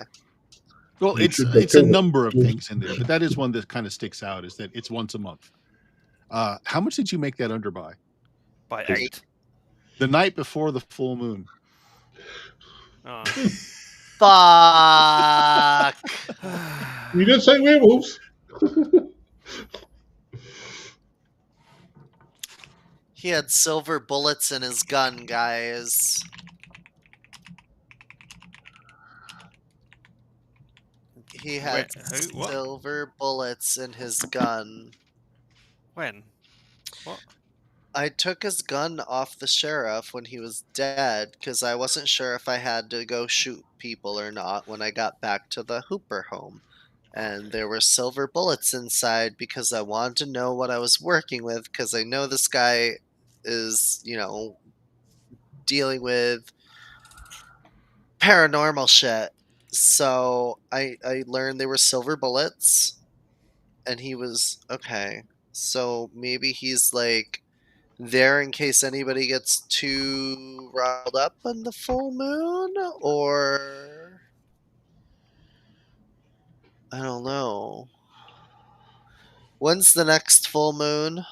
Well, it's a number of things in there, but that is one that kind of sticks out, is that it's once a month. How much did you make that under by? By 8. The night before the full moon. Fuck. You didn't say werewolves. He had silver bullets in his gun, guys. He had silver bullets in his gun. When? What? I took his gun off the sheriff when he was dead because I wasn't sure if I had to go shoot people or not when I got back to the Hooper home. And there were silver bullets inside because I wanted to know what I was working with, because I know this guy is, dealing with paranormal shit. So I learned they were silver bullets, and he was okay. So maybe he's like there in case anybody gets too riled up on the full moon, or I don't know. When's the next full moon?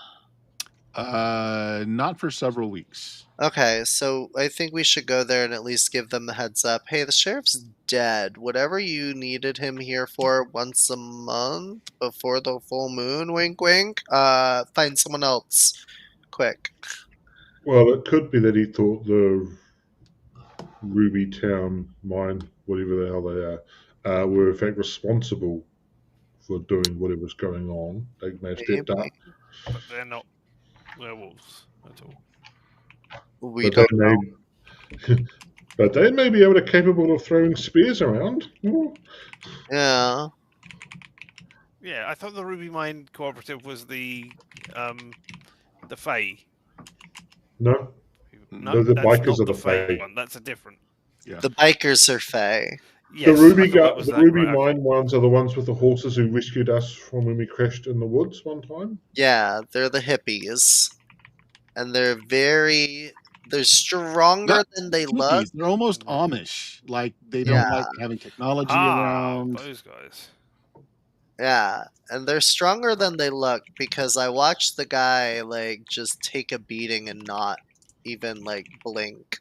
Not for several weeks. Okay, so I think we should go there and at least give them the heads up. Hey, the sheriff's dead. Whatever you needed him here for once a month before the full moon, wink wink, find someone else. Quick. Well, it could be that he thought the Ruby Town mine, whatever the hell they are, were in fact responsible for doing whatever's going on. They may have stepped up. Maybe. But they're not werewolves at all. We But don't they know. may, but they may be able to capable of throwing spears around. Oh, Yeah. Yeah, I thought the Ruby Mine Cooperative was the Fae. no, No, the that's bikers not are the the Fae Fae. one. That's a different. The bikers are Fae. Yes, the Ruby, I thought that was the that, Ruby right, okay. Mine ones are the ones with the horses who rescued us from when we crashed in the woods one time. Yeah, they're the hippies. And they're stronger Not than they look. Hippies. They're almost Amish. Like they don't like having technology around. Those guys. Yeah, and they're stronger than they look because I watched the guy like just take a beating and not even like blink.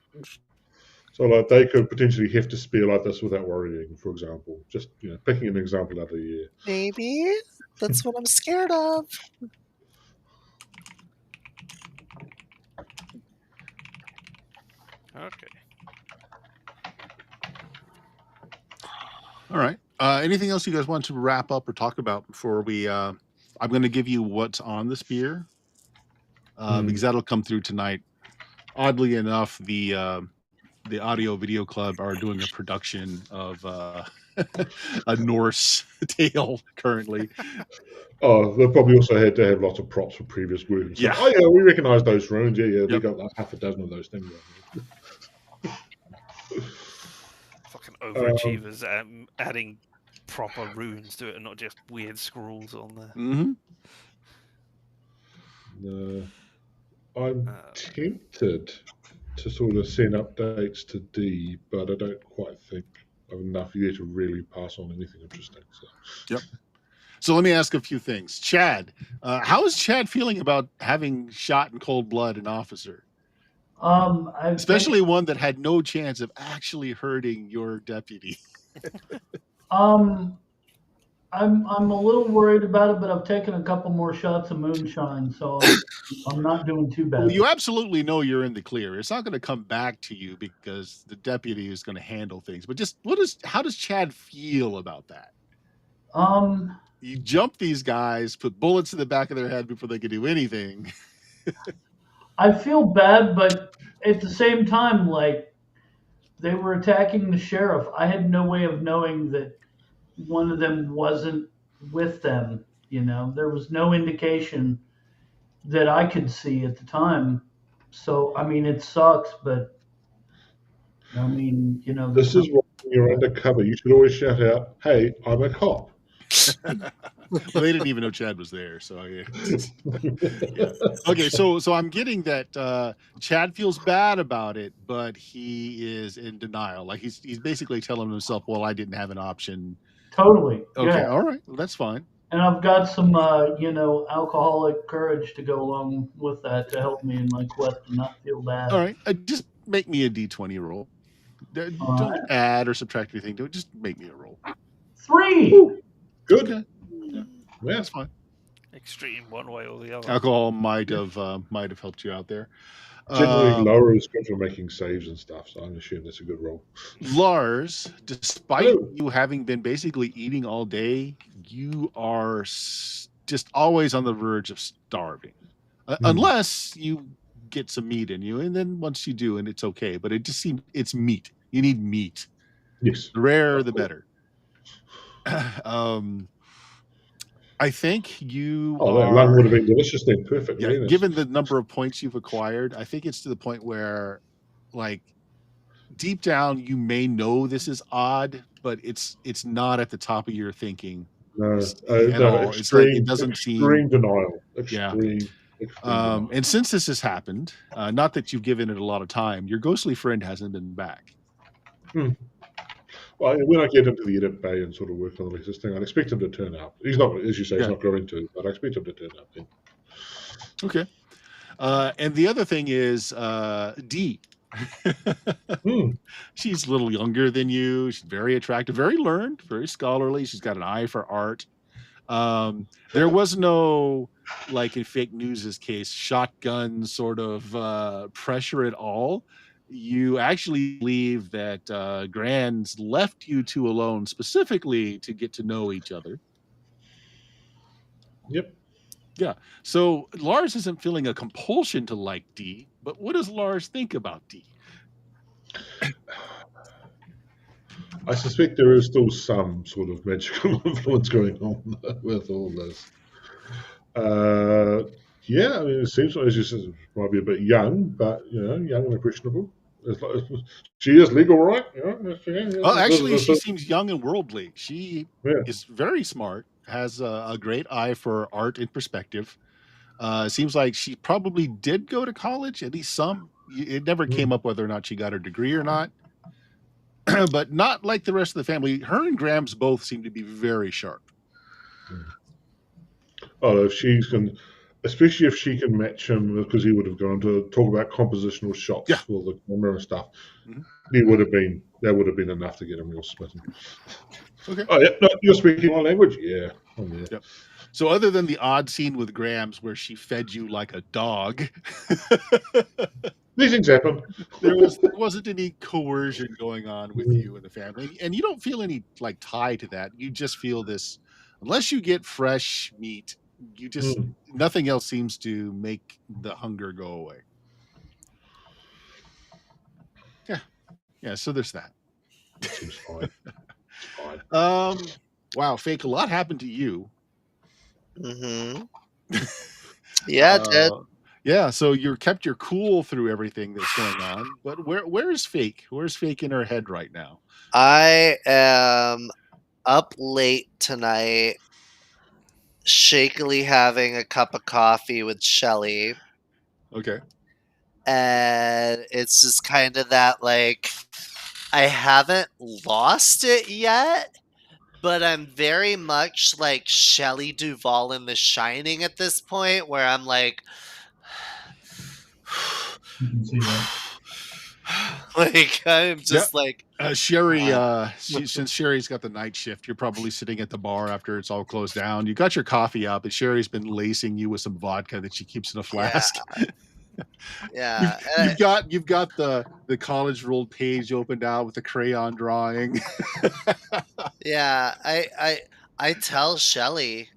So like they could potentially heft a spear like this without worrying, for example. Just picking an example out of the air. Maybe that's what I'm scared of. Okay. All right. Anything else you guys want to wrap up or talk about before we? I'm going to give you what's on the spear because that'll come through tonight. Oddly enough, the Audio Video Club are doing a production of a Norse tale currently. Oh, they probably also had to have lots of props for previous work. And Yeah. Oh yeah, we recognise those runes. Yeah, we Yep. got like half a dozen of those things. Fucking overachievers adding proper runes to it and not just weird scrawls on there. Mm-hmm. I'm tempted to sort of send updates to D, but I don't quite think I've enough yet to really pass on anything interesting. So. Yep. So let me ask a few things. Chad, how is Chad feeling about having shot in cold blood an officer? Especially one that had no chance of actually hurting your deputy. I'm a little worried about it, but I've taken a couple more shots of moonshine, so I'm not doing too bad. Well, you absolutely know you're in the clear. It's not going to come back to you because the deputy is going to handle things. But just how does Chad feel about that? You jump these guys, put bullets in the back of their head before they can do anything. I feel bad, but at the same time, like, they were attacking the sheriff. I had no way of knowing that one of them wasn't with them. There was no indication that I could see at the time. So, I mean, it sucks, but I mean, This is why when you're undercover, you should always shout out, "Hey, I'm a cop." Well, they didn't even know Chad was there, so yeah. Yeah. Okay, so I'm getting that Chad feels bad about it, but he is in denial. Like he's basically telling himself, "Well, I didn't have an option." Totally. Okay, Yeah. all right, well, that's fine. And I've got some, alcoholic courage to go along with that to help me in my quest to not feel bad. All right, just make me a D20 roll. Don't add or subtract anything to it. Just make me a roll. 3. Ooh, good. Okay. Yeah, that's fine. Extreme one way or the other. Alcohol might have helped you out there. Generally, lower is good for making saves and stuff, so I'm assuming that's a good roll. Lars, despite you having been basically eating all day, you are just always on the verge of starving, unless you get some meat in you, and then once you do, and it's okay. But it just seems it's meat. You need meat. Yes, the rarer the better. I think you. That lung would have been delicious then. Perfect. Yeah, Really given the number of points you've acquired, I think it's to the point where, like, deep down, you may know this is odd, but it's not at the top of your thinking. No, at all. Extreme, it's like it doesn't extreme seem denial. Extreme denial. And since this has happened, not that you've given it a lot of time, your ghostly friend hasn't been back. Well, when I get into the edit bay and sort of work on the latest thing, I'd expect him to turn up. He's not, as you say, he's not going to, but I expect him to turn up then. Okay. And the other thing is Dee. Hmm. She's a little younger than you. She's very attractive, very learned, very scholarly. She's got an eye for art. There was no, like in fake news's case, shotgun sort of pressure at all. You actually believe that Grands left you two alone specifically to get to know each other. Yep. Yeah. So Lars isn't feeling a compulsion to like Dee, but what does Lars think about Dee? I suspect there is still some sort of magical influence going on with all this. Yeah, I mean, it seems like she says might be a bit young, but young and impressionable. She is legal, right? Well, actually, she seems young and worldly. She Yeah. is very smart, has a great eye for art and perspective. Seems like she probably did go to college, at least some. It never came up whether or not she got her degree or not. But not like the rest of the family. Her and Grams both seem to be very sharp. Oh, if she can, especially if she can match him, because he would have gone to talk about compositional shots for the camera and stuff. That would have been enough to get him real smitten. Okay. Oh yeah, no, you're speaking my language. Yeah. Oh, yeah. Yep. So other than the odd scene with Grams where she fed you like a dog, these things happen. There wasn't any coercion going on with you and the family, and you don't feel any like tie to that. You just feel this, unless you get fresh meat, you just nothing else seems to make the hunger go away. Yeah. So there's that. Seems fine. Wow, Fake, a lot happened to you. Yeah, it did. Yeah, so you kept your cool through everything that's going on. But where's Fake? Where's Fake in her head right now? I am up late tonight, shakily having a cup of coffee with Shelly. Okay. And it's just kind of that, like, I haven't lost it yet, but I'm very much like Shelley Duvall in The Shining at this point, where I'm like, You can see that. like, I'm just like, Sherry, since Sherry's got the night shift, you're probably sitting at the bar after it's all closed down. You got your coffee up, and Sherry's been lacing you with some vodka that she keeps in a flask. Yeah. You've got the college ruled page opened out with the crayon drawing. Yeah, I tell Shelly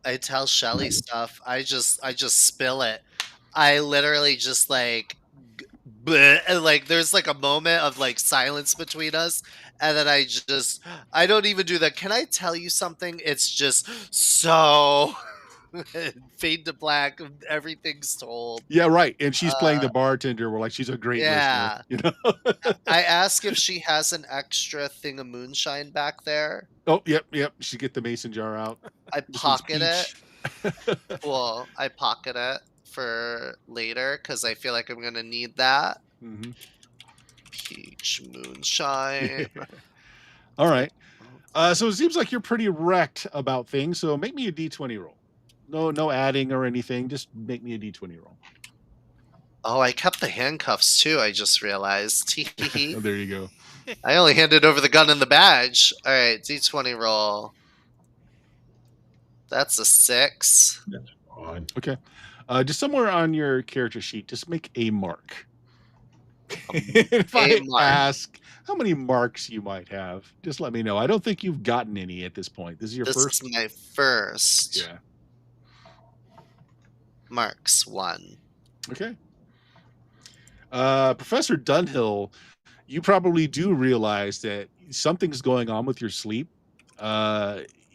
stuff. I just spill it. I literally just like bleh, and like there's like a moment of like silence between us, and then I don't even do that. Can I tell you something? It's just so fade to black. Everything's told. Yeah, right. And she's playing the bartender. We're like, she's a great listener. You know? I ask if she has an extra thing of moonshine back there. Oh, yep. She get the mason jar out. I pocket it. Well, I pocket it for later because I feel like I'm gonna need that. Peach moonshine. All right. So it seems like you're pretty wrecked about things. So make me a D20 roll. No adding or anything. Just make me a D20 roll. Oh, I kept the handcuffs too. I just realized. Oh, there you go. I only handed over the gun and the badge. All right, D20 roll. That's a 6. That's fine. Okay. Just somewhere on your character sheet, just make a mark. If I ask how many marks you might have, just let me know. I don't think you've gotten any at this point. This is your first. This is my first. Yeah. Marks 1. Okay. Professor Dunhill, you probably do realize that something's going on with your sleep.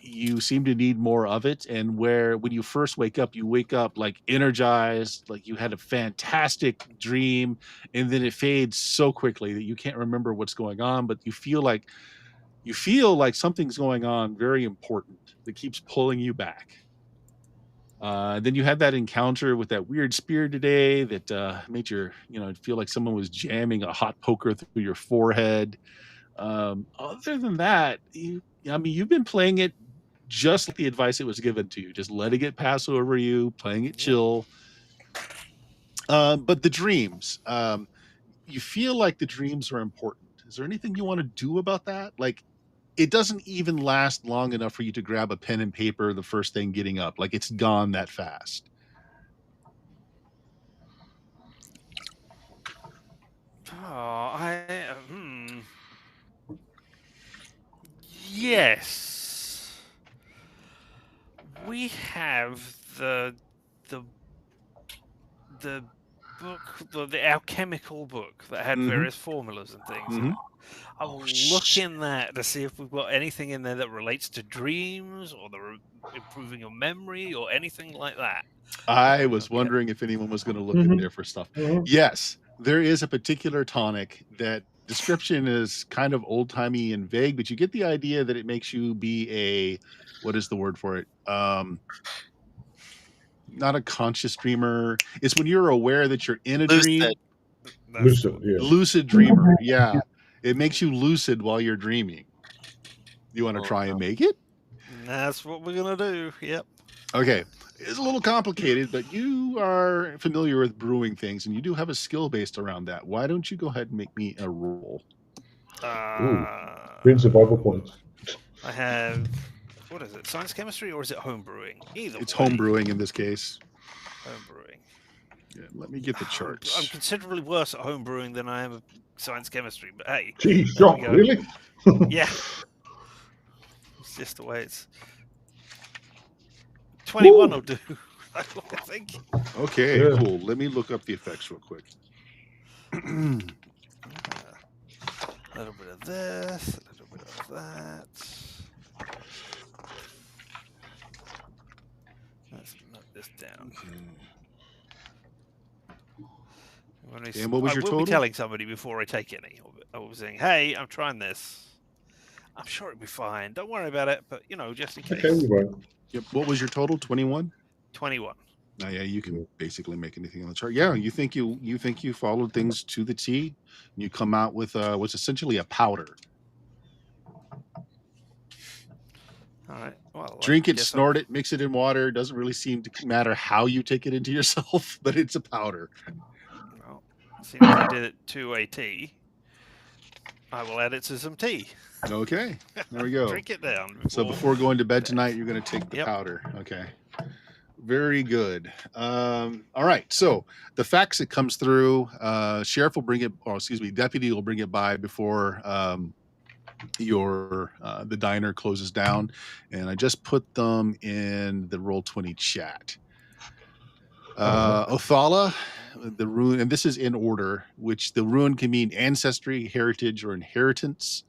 You seem to need more of it, and when you first wake up, you wake up like energized, like you had a fantastic dream, and then it fades so quickly that you can't remember what's going on, but you feel like something's going on very important that keeps pulling you back. Then you had that encounter with that weird spear today that made your, feel like someone was jamming a hot poker through your forehead. Other than that, you've been playing it just like the advice that was given to you, just letting it pass over you, playing it chill. But the dreams, you feel like the dreams are important. Is there anything you want to do about that? Like, it doesn't even last long enough for you to grab a pen and paper the first thing getting up. Like, it's gone that fast. Yes. We have the book, the alchemical book that had Mhm. various formulas and things in Mhm. it. I will look in that to see if we've got anything in there that relates to dreams or improving your memory or anything like that. I We're was gonna get- wondering if anyone was going to look in Mhm. there for stuff. Mhm. Yes, there is a particular tonic that description is kind of old timey and vague, but you get the idea that it makes you be what is the word for it? Not a conscious dreamer. It's when you're aware that you're in a dream. Lucid. That's Lucid, what- yeah. Lucid dreamer. Yeah. It makes you lucid while you're dreaming. You want to try and make it? That's what we're gonna do. Yep. Okay. It's a little complicated, but you are familiar with brewing things and you do have a skill based around that. Why don't you go ahead and make me a roll? Win survival points. I have, what is it? Science chemistry or is it home brewing? Either It's way, home brewing in this case. home brewing. Yeah, let me get the I'm charts. considerably worse at home brewing than I am at science chemistry, but hey, Gee, there we shock, go. really? Yeah. It's just the way it's 21 Woo! will do. I think. Okay, Yeah. cool. Let me look up the effects real quick. A little bit of this, a little bit of that. Let's note this down. And what was your I will total? be telling somebody before I take any. I will be saying, "Hey, I'm trying this. I'm sure it'll be fine. Don't worry about it, but just in case." Okay, we won't. Yep. What was your total? 21? 21. Oh, yeah, you can basically make anything on the chart. Yeah, you think you followed things to the T. And you come out with what's essentially a powder. All right. Well, Drink it, snort it, mix it in water. Doesn't really seem to matter how you take it into yourself, but it's a powder. Well, seeing as I did it to a tea, I will add it to some tea. Okay, there we go. Drink it down. So before going to bed tonight, you're going to take the powder. Okay. Very good. All right. So the fax that comes through, sheriff will bring it, or excuse me, deputy will bring it by before the diner closes down, and I just put them in the Roll20 chat. Othala, the rune, and this is in order, which the rune can mean ancestry, heritage, or inheritance.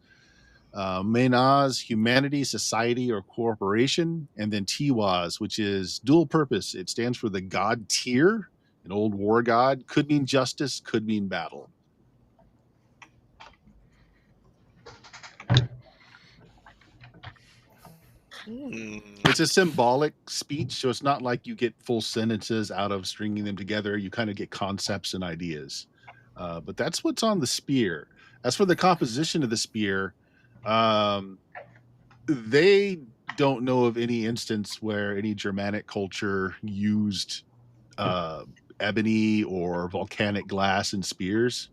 Menaz, humanity, society, or cooperation, and then Tiwaz, which is dual purpose. It stands for the god Tyr, an old war god. Could mean justice, could mean battle. It's a symbolic speech, so it's not like you get full sentences out of stringing them together. You kind of get concepts and ideas. But that's what's on the spear. As for the composition of the spear, they don't know of any instance where any Germanic culture used ebony or volcanic glass in spears.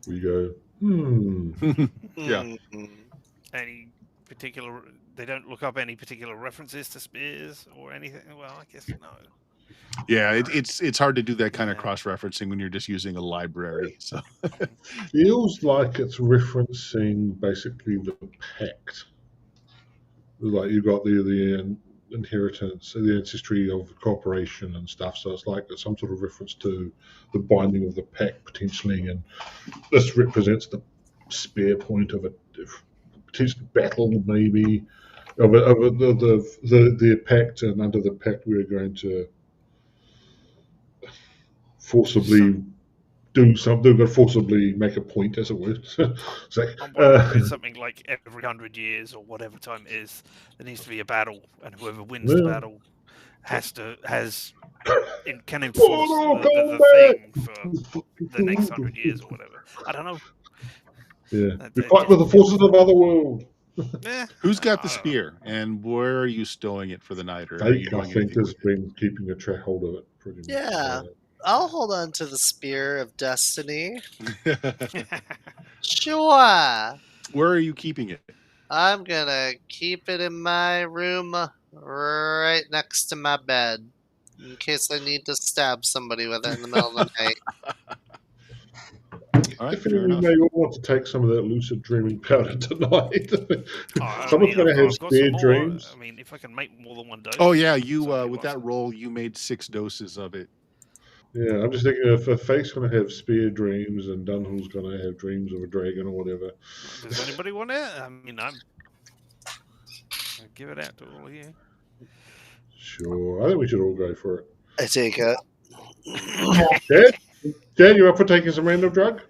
We go, Yeah. Any particular? They don't look up any particular references to spears or anything. Well, I guess no. Yeah, it's hard to do that kind of cross-referencing when you're just using a library. So feels like it's referencing basically the pact. Like you've got the inheritance, the ancestry of the corporation and stuff. So it's like some sort of reference to the binding of the pact potentially, and this represents the spear point of a potential battle, maybe of the pact, and under the pact we're going to forcibly do something. We're going to forcibly make a point, as it were. So, I'm wondering if it's something like every 100 years or whatever time it is, there needs to be a battle, and whoever wins the battle has can enforce Mortal the thing for Kombat! the next 100 years or whatever. I don't know. Yeah. That- We it fight with the just forces feels- of Otherworld. Eh, Who's got the I don't know. spear, and where are you stowing it for the night, or are you Jake, I doing think, anything has been keeping a track hold of it pretty much. Yeah. I'll hold on to the Spear of Destiny. with it? Sure. Where are you keeping it? I'm gonna keep it in my room right next to my bed. In case I need to stab somebody with it in the middle of the night. All right, I feel fair we enough. may all want to take some of that lucid dreaming powder tonight. I Someone's mean, going to have I've got spare some more. dreams. I mean, if I can make more than one dose. Oh yeah, you some people with want that some. roll, you made 6 doses of it. Yeah, I'm just thinking if Fake's going to have spare dreams and Dunhill's going to have dreams of a dragon or whatever. Does anybody want it? I mean, I'll give it out to all of you. Sure, I think we should all go for it. I take it. Dad, you up for taking some random drug?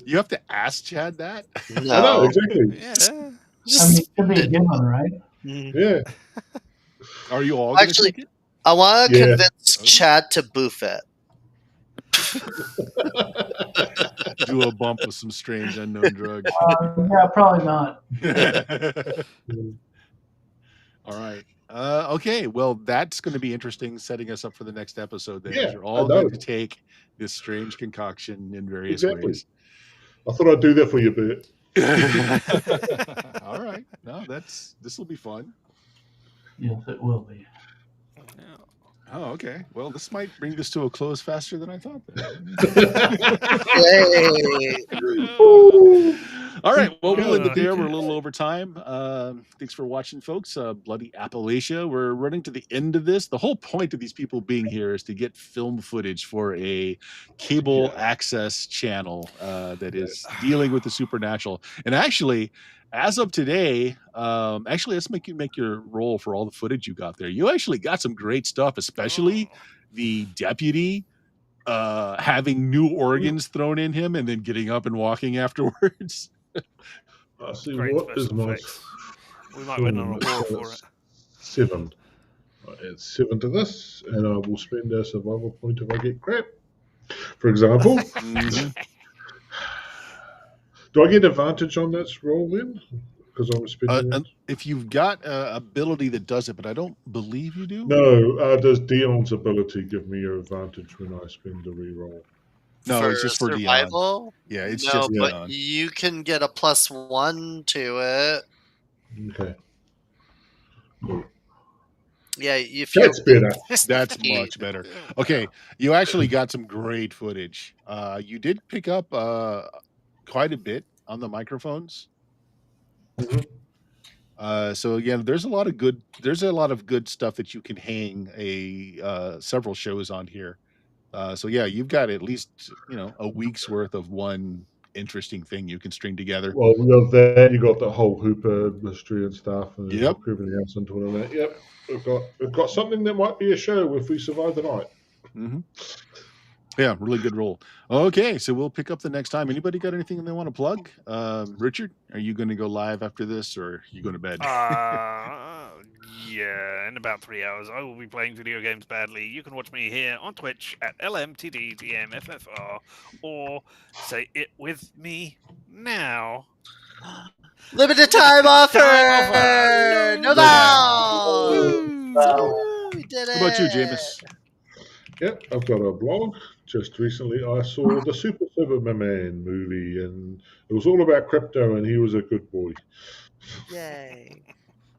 You have to ask Chad that. I know, No. exactly. Yeah. I mean, Just it should be a given, right? Yeah. Are you all going to Actually, take it? I want to Yeah. convince Chad to boof it. Do a bump with some strange unknown drug. Yeah, probably not. All right. Okay. Well, that's going to be interesting, setting us up for the next episode. Then, Yeah, you're I all know. going to take this strange concoction in various Exactly. ways. I thought I'd do that for you, Bert. All right. No, this will be fun. Yes, it will be. Oh, okay. Well, this might bring this to a close faster than I thought. Yay. All right. Well, we'll end it there. We're a little over time. Thanks for watching, folks. Bloody Appalachia. We're running to the end of this. The whole point of these people being here is to get film footage for a cable access channel that is dealing with the supernatural. And actually, as of today, let's make your roll for all the footage you got there. You actually got some great stuff, especially the deputy having new organs thrown in him and then getting up and walking afterwards. I see. Great What is special my effects. We might win an award for it. 7. I add 7 to this, and I will spend a survival point if I get crap. For example, do I get advantage on this roll then? Because I'm spending it? If you've got an ability that does it, but I don't believe you do. No, does Dion's ability give me an advantage when I spend a reroll? No, it's just for survival. Dion. Yeah, it's no, just but Dion. you can get a +1 to it. Okay. Cool. Yeah, if That's better. That's much better. Okay, you actually got some great footage. You did pick up quite a bit on the microphones. So again, there's a lot of good stuff that you can hang several shows on here. So yeah, you've got at least a week's worth of one interesting thing you can string together. Well, we got that. You got the whole Hooper mystery and stuff, and Yep. everything else into it. And that. Yep, we've got something that might be a show if we survive the night. Mm-hmm. Yeah, really good roll. Okay, so we'll pick up the next time. Anybody got anything they want to plug? Richard, are you going to go live after this, or are you going to bed? Yeah, in about 3 hours, I will be playing video games badly. You can watch me here on Twitch at LMTDDMFFR, or say it with me now. Limited time offer! No Woo! We did it! How about you, Jameis? Yep, I've got a blog. Just recently, I saw the Super Superman movie, and it was all about crypto, and he was a good boy. Yay.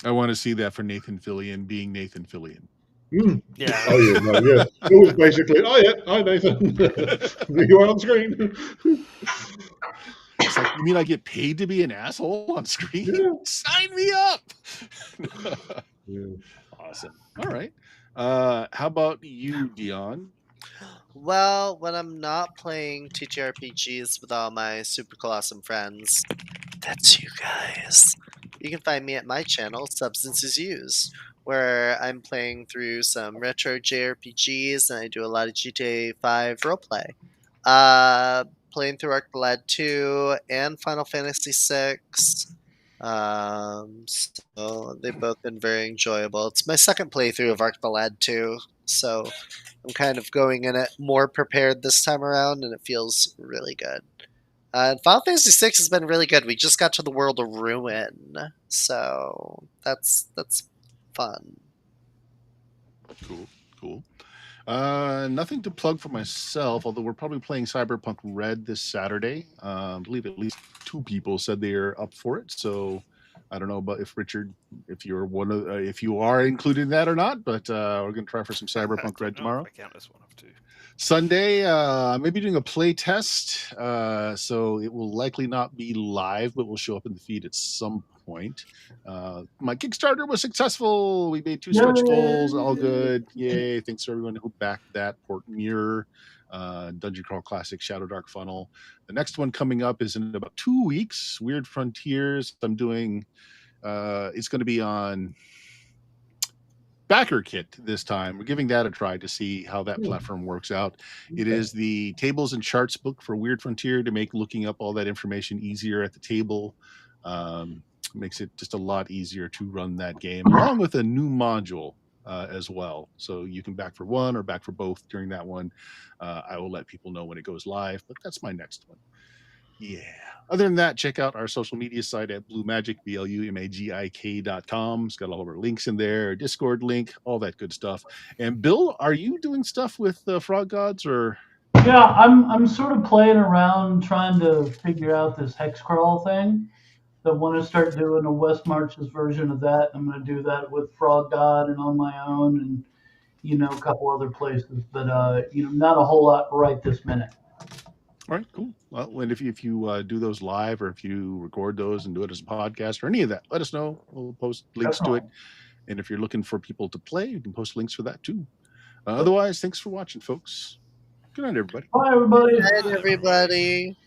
I want to see that for Nathan Fillion being Nathan Fillion. Yeah. Oh yeah, no, yeah. It was basically, hi Nathan, you are on screen. It's like, you mean I get paid to be an asshole on screen? Yeah. Sign me up. Yeah. Awesome. All right. How about you, Dion? Well, when I'm not playing TTRPGs with all my super awesome friends, that's you guys. You can find me at my channel, Substances Used, where I'm playing through some retro JRPGs and I do a lot of GTA 5 roleplay. Playing through Arc Blood 2 and Final Fantasy 6. So they've both been very enjoyable. It's my second playthrough of Arc the Lad 2, so I'm kind of going in it more prepared this time around, and it feels really good. And Final Fantasy VI has been really good. We just got to the world of Ruin, so that's fun. Cool. Nothing to plug for myself, although we're probably playing Cyberpunk Red this Saturday. I believe at least 2 people said they're up for it. So I don't know about if Richard, if you're if you are included in that or not, but we're going to try for some Cyberpunk Red tomorrow. I count as one of 2. Sunday, maybe doing a play test. So it will likely not be live, but will show up in the feed at some point. My Kickstarter was successful. We made 2 stretch goals, all good. Yay. Thanks to everyone who backed that. Port Mirror, Dungeon Crawl Classic, Shadow Dark Funnel. The next one coming up is in about 2 weeks. Weird Frontiers. I'm doing, it's going to be on Backer Kit this time. We're giving that a try to see how that platform works out. It is the tables and charts book for Weird Frontier to make looking up all that information easier at the table. Makes it just a lot easier to run that game, along with a new module as well. So you can back for one or back for both during that one. I will let people know when it goes live, but that's my next one. Yeah. Other than that, check out our social media site at BlueMagic, BLUMAGIK.com. It's got all of our links in there, Discord link, all that good stuff. And Bill, are you doing stuff with Frog Gods or? Yeah, I'm sort of playing around trying to figure out this hex crawl thing. I want to start doing a West Marches version of that. I'm going to do that with Frog God and on my own, and a couple other places, but not a whole lot right this minute. All right, cool. Well, and if you do those live, or if you record those and do it as a podcast or any of that, let us know. We'll post links to it. And if you're looking for people to play, you can post links for that too. Otherwise, thanks for watching, folks. Good night, everybody. Bye, everybody. Good night, everybody.